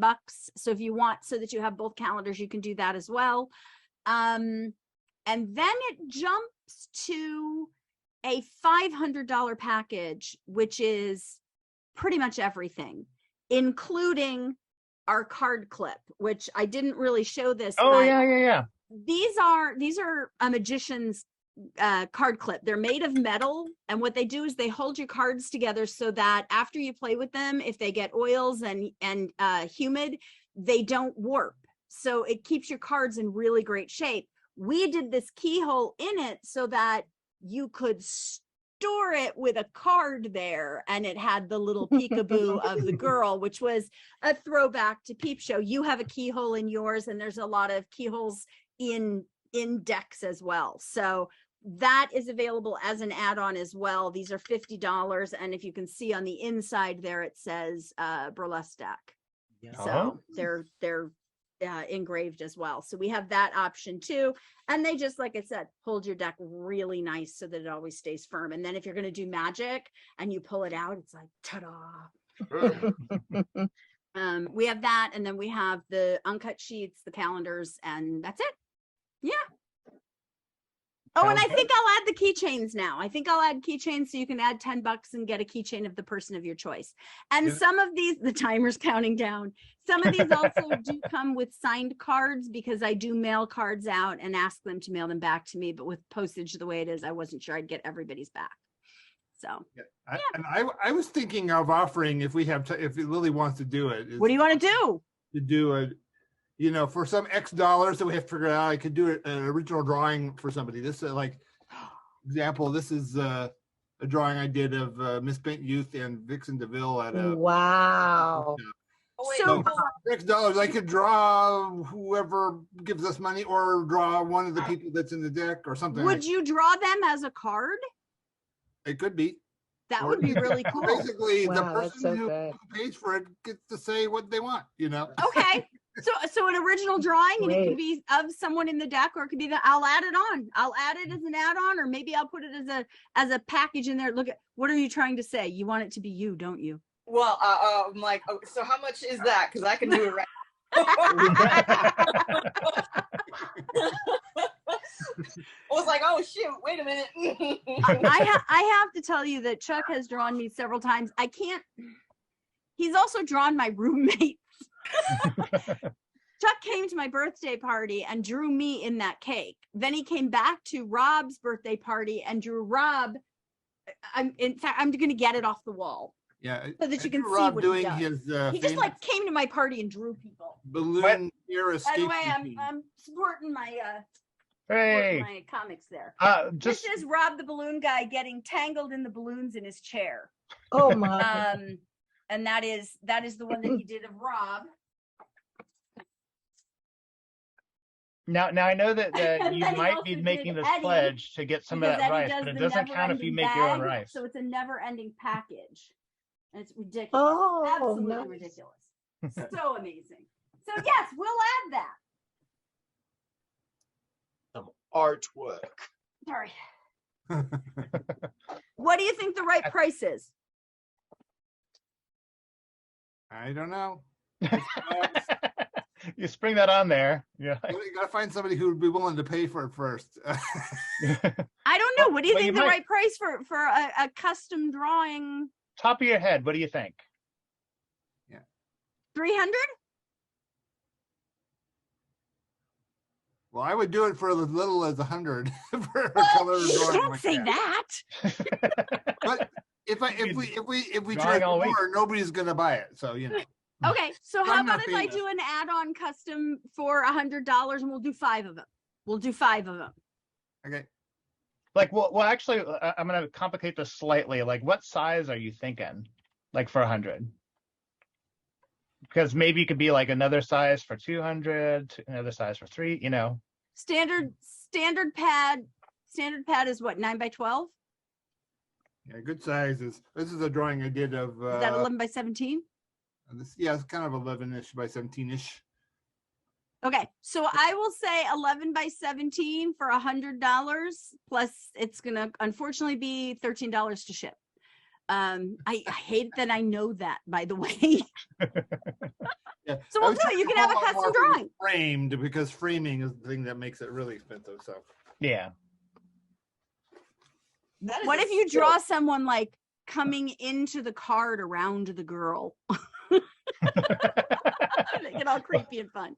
So if you want, so that you have both calendars, you can do that as well. And then it jumps to a $500 package, which is pretty much everything, including our card clip, which I didn't really show this. Oh, yeah. These are a magician's card clip. They're made of metal, and what they do is they hold your cards together so that after you play with them, if they get oils and humid, they don't warp. So it keeps your cards in really great shape. We did this keyhole in it so that you could store it with a card there, and it had the little peekaboo of the girl, which was a throwback to Peepshow. You have a keyhole in yours, and there's a lot of keyholes in decks as well. So that is available as an add-on as well. These are $50, and if you can see on the inside there, it says Burlesque Deck. So they're engraved as well. So we have that option too, and they just, like I said, hold your deck really nice so that it always stays firm. And then if you're going to do magic and you pull it out, it's like ta-da. We have that, and then we have the uncut sheets, the calendars, and that's it. Yeah. Oh, and I think I'll add the keychains now. I think I'll add keychains, so you can add $10 and get a keychain of the person of your choice. And some of these, the timer's counting down. Some of these also do come with signed cards, because I do mail cards out and ask them to mail them back to me. But with postage the way it is, I wasn't sure I'd get everybody's back. So I was thinking of offering, if we have if Lily wants to do it. What do you want to do? To do a, you know, for some X dollars that we have to figure out, I could do an original drawing for somebody. This is like example. This is a drawing I did of Miss Bent Youth and Vixen DeVille at a. Wow. So X dollars, I could draw whoever gives us money, or draw one of the people that's in the deck or something. Would you draw them as a card? It could be. That would be really cool. Basically, the person who pays for it gets to say what they want, you know? Okay. So an original drawing, and it could be of someone in the deck, or it could be that I'll add it on. I'll add it as an add-on, or maybe I'll put it as a package in there. Look at, what are you trying to say? You want it to be you, don't you? Well, I'm like, oh, so how much is that? Because I can do it right. I was like, oh shoot, wait a minute. I have to tell you that Chuck has drawn me several times. He's also drawn my roommates. Chuck came to my birthday party and drew me in that cake. Then he came back to Rob's birthday party and drew Rob. In fact, I'm going to get it off the wall. Yeah. So that I you can see see Rob what he doing does. his He just like came to my party and drew people. balloon air By escape the way, routine. I'm supporting my Hey, my comics there. just This is Rob the balloon guy getting tangled in the balloons in his chair. Oh my. And that is the one that he did of Rob. now I know that And you then he might also be did making this Eddie, pledge to get some of because that Eddie rice, does but it the doesn't count if you never-ending make your own bag, rice. So it's a never-ending package. And it's ridiculous. Oh, Absolutely nice. ridiculous. So amazing. So yes, we'll add that. Some artwork. Sorry. What do you think the right price is? I don't know. You spring that on there. Yeah. You gotta find somebody who would be willing to pay for it first. I don't know. What do you Well, think you the might- right price for a custom drawing? Top of your head, what do you think? 300? Well, I would do it for as little as 100 for a Well, color drawing don't like say that. that. But if we Drawing try all week. more, nobody's gonna buy it. So Okay, so how I'm about not if I famous. do an add-on custom for $100 and we'll do 5 of them? We'll do 5 of them. Okay. Like, well, actually, I'm gonna complicate this slightly. Like, what size are you thinking? Like for 100? Because maybe it could be like another size for 200, another size for 3. You know. Standard pad is what, 9 by 12? Yeah, good size is. This is a drawing I did of. Is that 11 by 17? It's kind of 11-ish by 17-ish. Okay, so I will say 11 by 17 for $100. Plus, it's gonna unfortunately be $13 to ship. I hate that I know that, by the way. Yeah. So I we'll was do it. You thinking can have a more custom for drawing. framed, because framing is the thing that makes it really expensive. So Yeah. That is What a if you skill. draw someone like coming into the card around the girl? Make it all creepy and fun.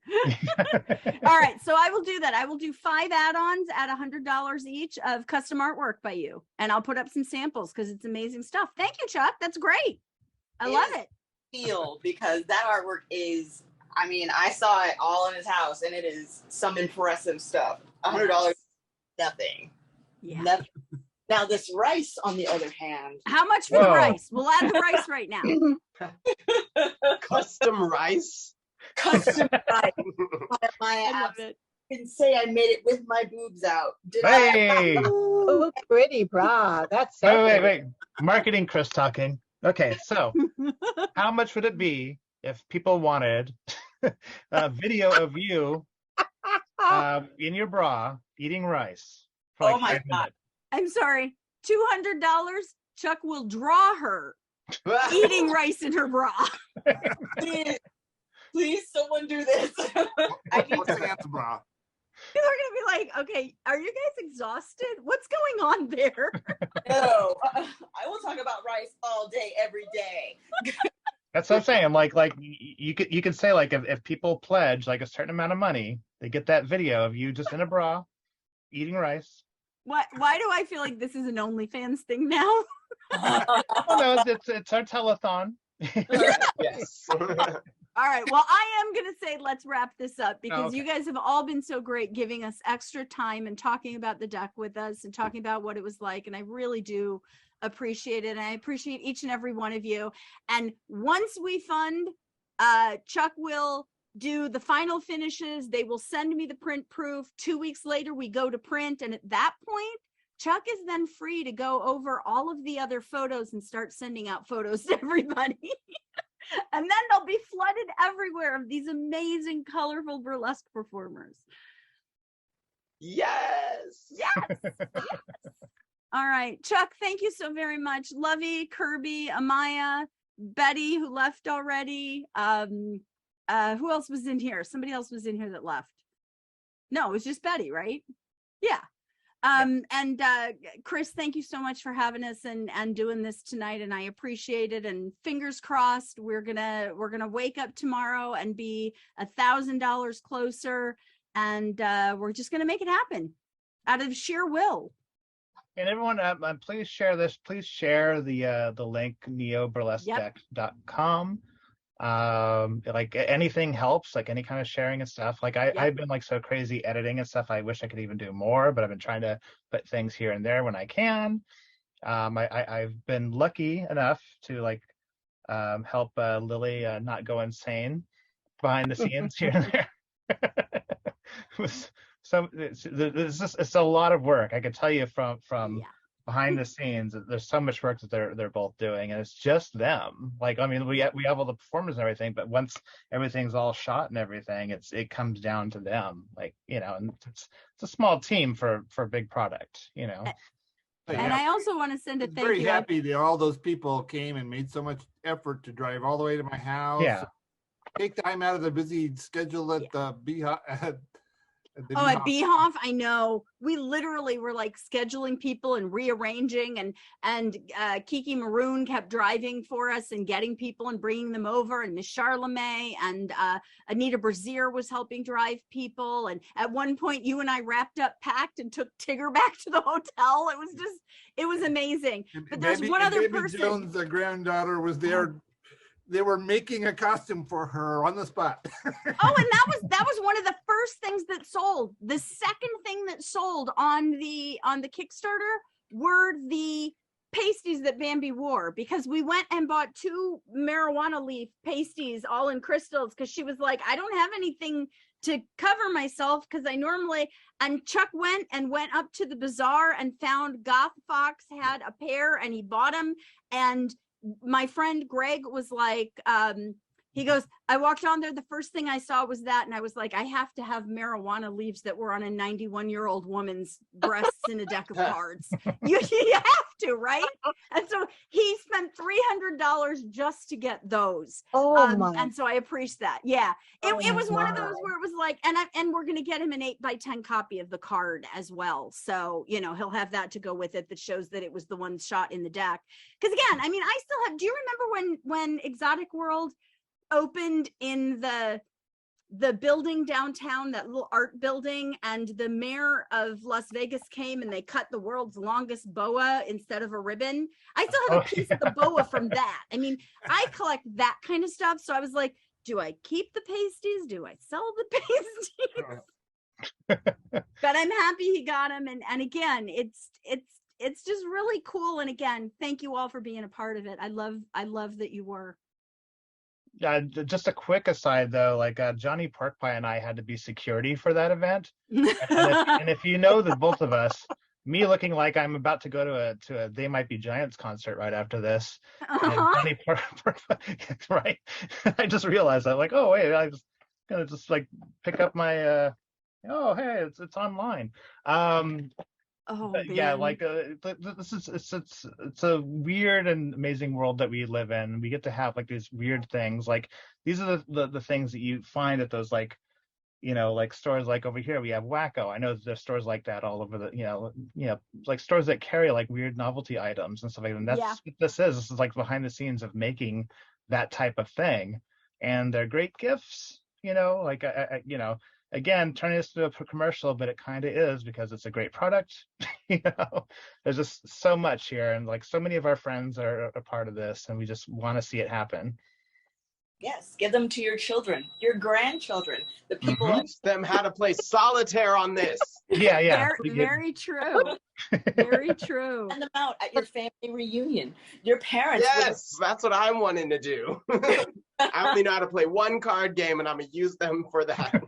All right, so I will do that. I will do 5 add-ons at $100 each of custom artwork by you, and I'll put up some samples because it's amazing stuff. Thank you, Chuck. That's great. I It love is- it. Feel, because that artwork is, I mean, I saw it all in his house and it is some impressive stuff. $100, nothing. Yeah. Nothing. Now this rice, on the other hand, How much for the Whoa. rice? We'll add the rice right now. Custom rice. custom rice. Amaya I love Absynthe it. can say I made it with my boobs out. Did I? Hey. Oh, pretty bra. That's Wait. Marketing Chris talking. Okay, so how much would it be if people wanted a video of you in your bra eating rice for like Oh my 5 God. minutes? I'm sorry. $200. Chuck will draw her eating rice in her bra. Please, someone do this. I need what's Sam's bra? They're gonna be like, okay, are you guys exhausted? What's going on there? to know. I will talk about rice all day, every day. That's what I'm saying. Like you could say like if people pledge like a certain amount of money, they get that video of you just in a bra eating rice. Why do I feel like this is an OnlyFans thing now? Oh no, it's our telethon. Yes. All right. Well, I am going to say let's wrap this up because okay. you guys have all been so great giving us extra time and talking about the deck with us and talking about what it was like. And I really do appreciate it. And I appreciate each and every one of you. And once we fund, Chuck will do the final finishes. They will send me the print proof. 2 weeks later, we go to print. And at that point, Chuck is then free to go over all of the other photos and start sending out photos to everybody. And then they'll be flooded everywhere of these amazing, colorful burlesque performers. Yes. Yes. All right. Chuck, thank you so very much. Lovey, Kirby, Amaya, Betty, who left already. Who else was in here? Somebody else was in here that left. No, it was just Betty, right? Yeah. And Chris, thank you so much for having us and doing this tonight, and I appreciate it. And fingers crossed, we're gonna wake up tomorrow and be $1,000 closer, and we're just gonna make it happen out of sheer will. And everyone, please share this. Please share the link neoburlesquedeck.com. Like anything helps, like any kind of sharing and stuff. Like I've been like so crazy editing and stuff. I wish I could even do more, but I've been trying to put things here and there when I can. I've been lucky enough to like help Lily not go insane behind the scenes here and there. It's a lot of work. I can tell you from behind the scenes, there's so much work that they're both doing, and it's just them. Like, I mean, we have all the performers and everything, but once everything's all shot and everything, it comes down to them. Like, you know, and it's a small team for a big product, you know. And I also want to send a thank you. Very happy that all those people came and made so much effort to drive all the way to my house. Yeah. Take time out of the busy schedule at the Beehive. At Beehoff, I know. We literally were like scheduling people and rearranging, and Kiki Maroon kept driving for us and getting people and bringing them over, and Miss Charlemagne and Anita Brazier was helping drive people. And at one point, you and I wrapped up, packed, and took Tigger back to the hotel. It was amazing. But there's one other person. Jones, the granddaughter, was there. They were making a costume for her on the spot. Oh, and that was one of the first things that sold. The second thing that sold on the Kickstarter were the pasties that Bambi wore, because we went and bought 2 marijuana leaf pasties all in crystals, because she was like, I don't have anything to cover myself, because and Chuck went up to the bazaar and found Goth Fox had a pair and he bought them. And my friend Greg was like, he goes, I walked on there, the first thing I saw was that, and I was like, I have to have marijuana leaves that were on a 91-year-old woman's breasts in a deck of cards. You have to, right? And so he spent $300 just to get those. And so I appreciate that. Yeah, it was one of those where it was like, and we're gonna get him an 8x10 copy of the card as well. So, you know, he'll have that to go with it that shows that it was the one shot in the deck. Because again, I mean, I still have, do you remember when Exotic World opened in the building downtown, that little art building, and the mayor of Las Vegas came and they cut the world's longest boa instead of a ribbon? I still have a piece of the boa from that. I mean, I collect that kind of stuff. So I was like, do I keep the pasties? Do I sell the pasties? But I'm happy he got them. And again, it's just really cool. And again, thank you all for being a part of it. I love that you were. Just a quick aside though, like Johnny Porkpie and I had to be security for that event. and if you know the both of us, me looking like I'm about to go to a They Might Be Giants concert right after this. And Johnny Porkpie, right? I just realized that, like, oh wait, I was gonna just like pick up my oh hey, it's online. Yeah, like this is it's a weird and amazing world that we live in. We get to have like these weird things. Like these are the things that you find at those, like, you know, like stores like over here we have Wacko. I know there's stores like that all over the, you know, like stores that carry like weird novelty items and stuff like that. And that's what this is. This is like behind the scenes of making that type of thing, and they're great gifts. You know, like you know. Again, turning this to a commercial, but it kind of is, because it's a great product. You know, there's just so much here, and like so many of our friends are a part of this, and we just want to see it happen. Yes, give them to your children, your grandchildren, the people. Teach them how to play solitaire on this. Yeah. Very true. Very true. Send them out at your family reunion. Your parents. Yes, that's what I'm wanting to do. I only know how to play one card game, and I'm gonna use them for that.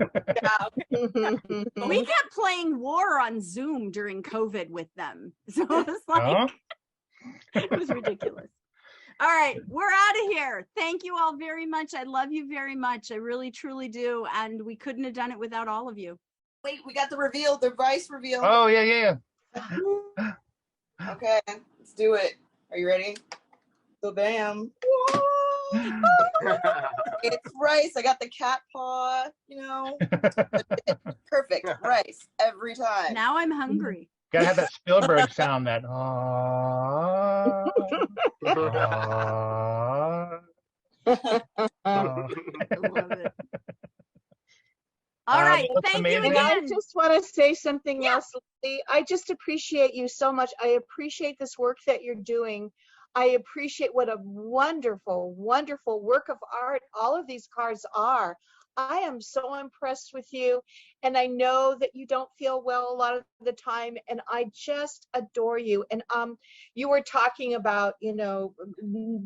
We kept playing War on Zoom during COVID with them, so it was like it was ridiculous. All right, we're out of here. Thank you all very much. I love you very much. I really, truly do. And we couldn't have done it without all of you. Wait, we got the reveal, the Vice reveal. Oh, yeah. Okay, let's do it. Are you ready? So bam. It's Rice. I got the cat paw, you know. Perfect. Rice every time. Now I'm hungry. Gotta have that Spielberg sound, that I love it. All right, thank you again. I just want to say something else. I just appreciate you so much. I appreciate this work that you're doing. I appreciate what a wonderful, wonderful work of art all of these cards are. I am so impressed with you, and I know that you don't feel well a lot of the time, and I just adore you. And you were talking about, you know,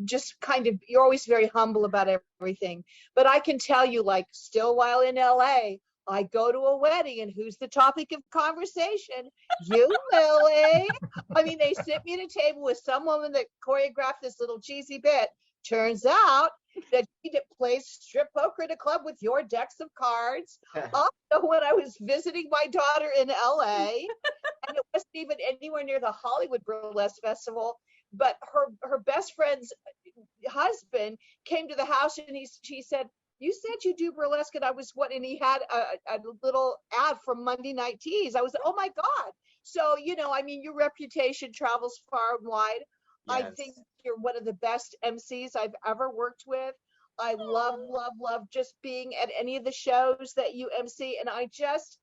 just kind of, you're always very humble about everything, but I can tell you, like, still while in LA, I go to a wedding, and who's the topic of conversation? You, Lily. I mean, they sit me at a table with some woman that choreographed this little cheesy bit. Turns out that she plays strip poker at a club with your decks of cards. Also, when I was visiting my daughter in LA, and it wasn't even anywhere near the Hollywood Burlesque Festival, but her best friend's husband came to the house, and she said, "You said you do burlesque," and I was and he had a little ad from Monday Night Teas. I was, oh my God. So, you know, I mean, your reputation travels far and wide. Yes. I think you're one of the best MCs I've ever worked with. I love, love, love just being at any of the shows that you MC. And I just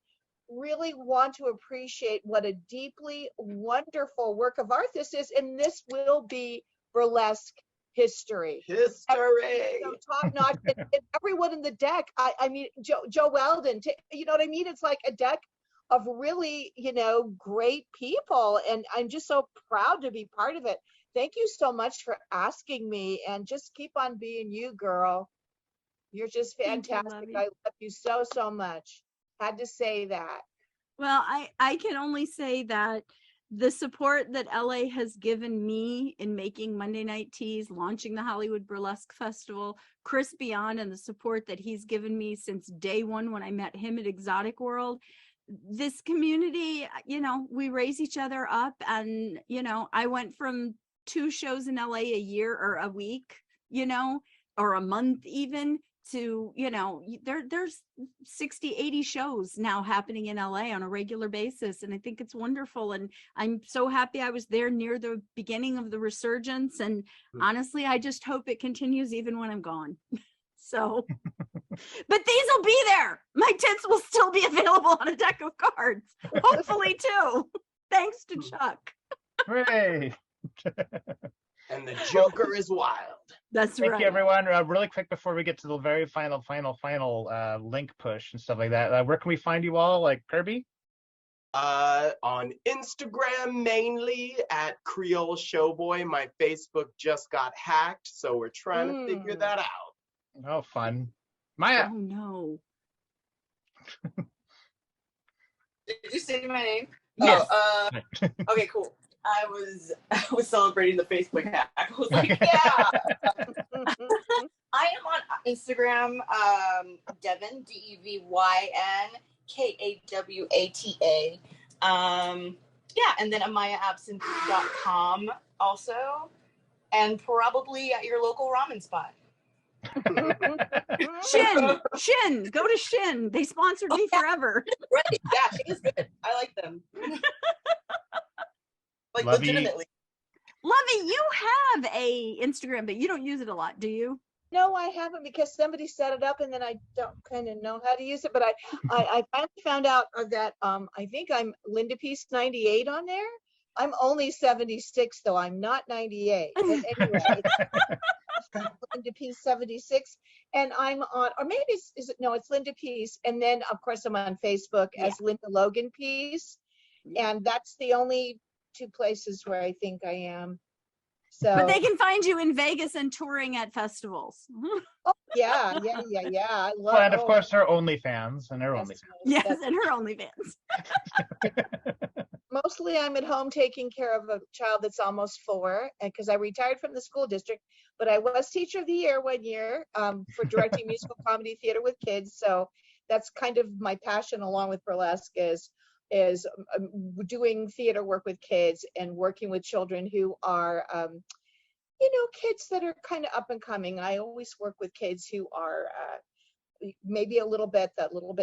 really want to appreciate what a deeply wonderful work of art this is. And this will be burlesque history. So top notch. And everyone in the deck, I mean, Joe Weldon, you know what I mean? It's like a deck of really, you know, great people. And I'm just so proud to be part of it. Thank you so much for asking me, and just keep on being you, girl. You're just fantastic. I love you so, so much. Had to say that. Well, I can only say that the support that LA has given me in making Monday Night Teas, launching the Hollywood Burlesque Festival, Chris Beyond, and the support that he's given me since day one when I met him at Exotic World. This community, you know, we raise each other up, and, you know, I went from 2 shows in LA a year or a week, you know, or a month even, to, you know, there's 60, 80 shows now happening in LA on a regular basis. And I think it's wonderful. And I'm so happy I was there near the beginning of the resurgence. And honestly, I just hope it continues even when I'm gone. So, but these will be there. My tits will still be available on a deck of cards, hopefully too. Thanks to Chuck. Hooray. And the Joker is wild. That's right. Thank you, everyone. Really quick before we get to the very final link push and stuff like that. Where can we find you all? Like Kirby? On Instagram mainly at Creole Showboy. My Facebook just got hacked, so we're trying to figure that out. Oh, fun. Maya. Oh no. Did you say my name? Yes. Oh, okay, cool. I was celebrating the Facebook hack. I was like, yeah. I am on Instagram, Devyn, DEVYN KAWATA. Yeah, and then AmayaAbsynthe.com also, and probably at your local ramen spot. Shin, go to Shin. They sponsored me forever. Right, yeah, Shin is good. I like them. Like, Lovey. Legitimately. Lovey, you have a Instagram, but you don't use it a lot, do you? No, I haven't, because somebody set it up and then I don't kind of know how to use it. But I finally found out that I think I'm Linda Peace 98 on there. I'm only 76 though. I'm not 98. But anyway, Linda Peace 76, and I'm on, or maybe it's Linda Peace, and then of course I'm on Facebook as Linda Logan Peace, and that's the only 2 places where I think I am. So, but they can find you in Vegas and touring at festivals. Oh, yeah. I love. Well, and of course her OnlyFans and her OnlyFans. Yes, and her OnlyFans. Mostly I'm at home taking care of a child that's almost 4, because I retired from the school district, but I was teacher of the year 1 year for directing musical comedy theater with kids. So that's kind of my passion, along with burlesque, is doing theater work with kids and working with children who are, kids that are kind of up and coming. I always work with kids who are maybe a little bit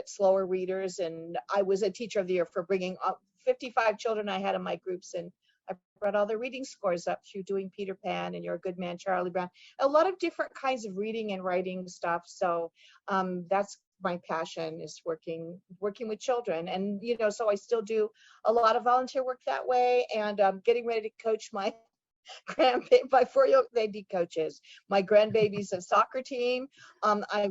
slower readers. And I was a teacher of the year for bringing up 55 children I had in my groups, and I brought all their reading scores up through doing Peter Pan and You're a Good Man, Charlie Brown, a lot of different kinds of reading and writing stuff. So that's my passion is working with children. And, you know, so I still do a lot of volunteer work that way. And I'm getting ready to coach my grandbaby, my 4-year-old, they need coaches. My grandbaby's a soccer team. I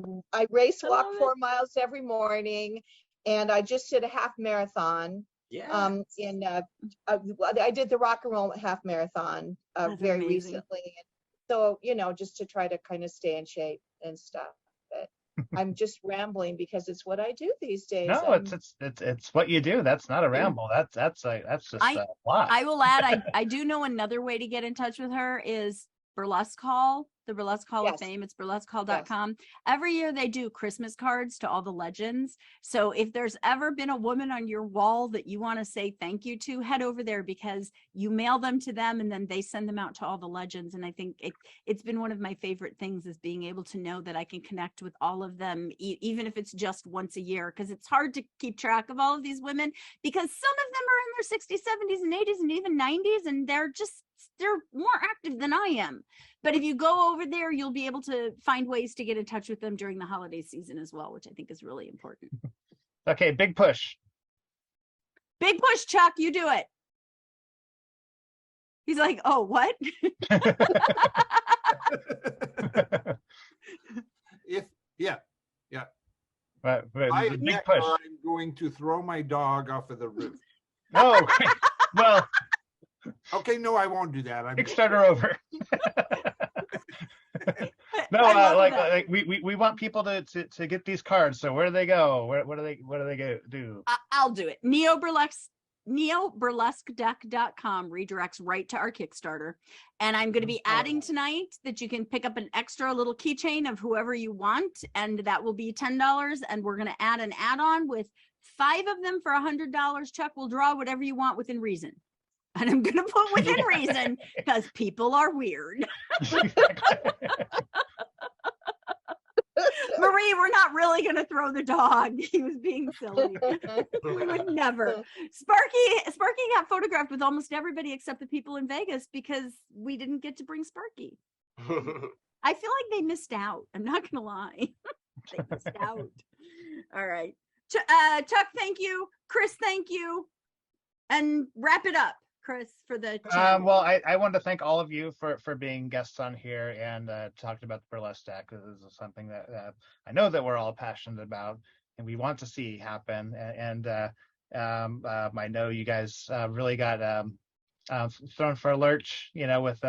race walk 4 miles every morning, and I just did a half marathon. Yeah. I did the rock and roll half marathon very recently. So, you know, just to try to kind of stay in shape and stuff. But I'm just rambling because it's what I do these days. No, it's what you do. That's not a ramble. That's just a lot. I will add, I do know another way to get in touch with her is Burlesque Hall, the Burlesque Hall of Fame. It's burlesquehall.com. Every year they do Christmas cards to all the legends. So if there's ever been a woman on your wall that you want to say thank you to, head over there, because you mail them to them and then they send them out to all the legends. And I think it's been one of my favorite things, is being able to know that I can connect with all of them, even if it's just once a year, because it's hard to keep track of all of these women, because some of them are in their 60s, 70s, and 80s, and even 90s, and they're more active than I am. But if you go over there, you'll be able to find ways to get in touch with them during the holiday season as well, which I think is really important. Okay, big push. Big push, Chuck. You do it. He's like, oh, what? But big push. I'm going to throw my dog off of the roof. Oh, okay. Well. Okay, no, I won't do that. Kickstarter over. No, like we want people to get these cards. So where do they go? What do they go do? I'll do it. NeoBurlesqueDeck.com redirects right to our Kickstarter. And I'm going to be adding tonight that you can pick up an extra little keychain of whoever you want, and that will be $10. And we're going to add an add-on with 5 of them for $100. Chuck will draw whatever you want within reason. And I'm going to put within reason, because people are weird. Marie, we're not really going to throw the dog. He was being silly. We would never. Sparky got photographed with almost everybody except the people in Vegas, because we didn't get to bring Sparky. I feel like they missed out. I'm not going to lie. They missed out. All right. Chuck, thank you. Chris, thank you. And wrap it up, Chris, for the channel. Well, I want to thank all of you for being guests on here and talking about the burlesque deck. This is something that I know that we're all passionate about and we want to see happen. And I know you guys really got thrown for a lurch, you know, with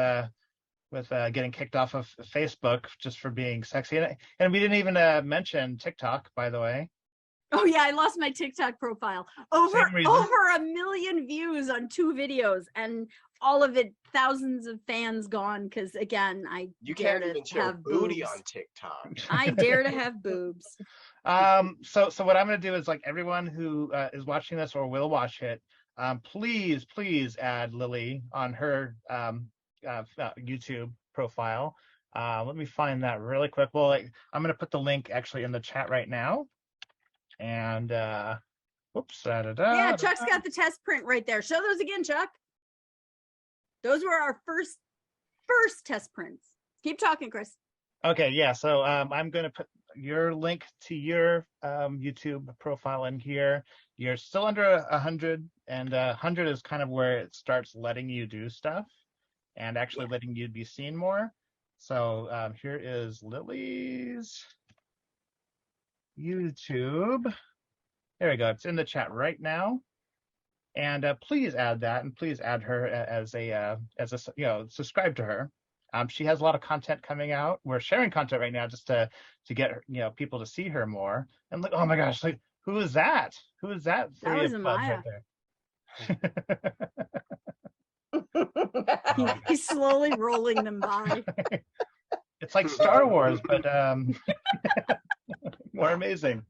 getting kicked off of Facebook just for being sexy. And we didn't even mention TikTok, by the way. Oh yeah, I lost my TikTok profile. Over 1 million views on 2 videos, and all of it, thousands of fans gone. Because again, you can't even show booty on TikTok. I dare to have boobs. So what I'm going to do is, like, everyone who is watching this or will watch it, please add Lili on her YouTube profile. Let me find that really quick. Well, I'm going to put the link actually in the chat right now. And whoops, yeah, Chuck's got the test print right there. Show those again, Chuck. Those were our first test prints. Keep talking, Chris. Okay, yeah. So I'm going to put your link to your YouTube profile in here. You're still under 100, and 100 is kind of where it starts letting you do stuff and actually letting you be seen more. So here is Lili's YouTube. There we go. It's in the chat right now. And please add that, and please add her as a subscribe to her. She has a lot of content coming out. We're sharing content right now just to get her, people to see her more. And look, oh my gosh, like, who is that? Who is that? That was Amaya. Right there. He's slowly rolling them by. It's like Star Wars, but more amazing.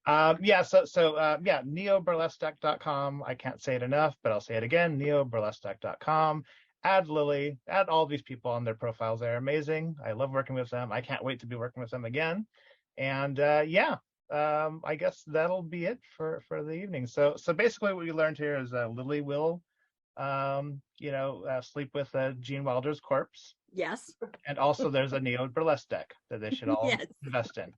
NeoBurlesqueDeck.com. I can't say it enough, but I'll say it again. NeoBurlesqueDeck.com. Add Lili, add all these people on their profiles. They're amazing. I love working with them. I can't wait to be working with them again. And I guess that'll be it for the evening. So basically what we learned here is Lili will sleep with Gene Wilder's corpse. Yes. And also there's a Neo Burlesque deck that they should all invest in.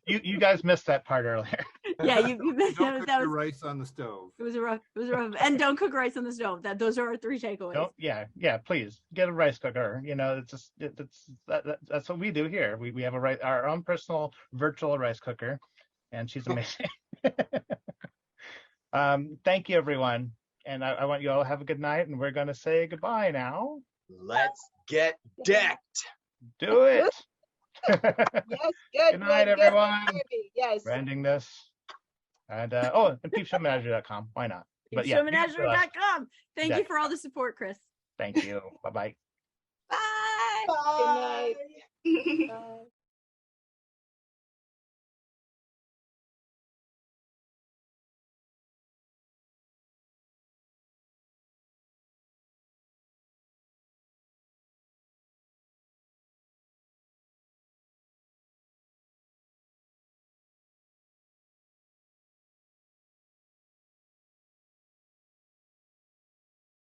You guys missed that part earlier. Yeah, you missed Don't that. cook That your was rice on the stove. it was a rough. It was a rough. And don't cook rice on the stove. Those are our 3 takeaways. Don't, yeah, please get a rice cooker. You know, it's just that's what we do here. We have our own personal virtual rice cooker, and she's amazing. Thank you, everyone, and I want you all to have a good night. And we're gonna say goodbye now. Let's get decked. Do it. Yes, good. Good night, good, everyone. Kirby. Yes. We're ending this. And and peepshowmenagerie.com. Why not? But yeah, Peepshowmenagerie.com. Thank you Deck. for all the support, Chris. Thank you. Bye-bye. Bye. Good night. Bye.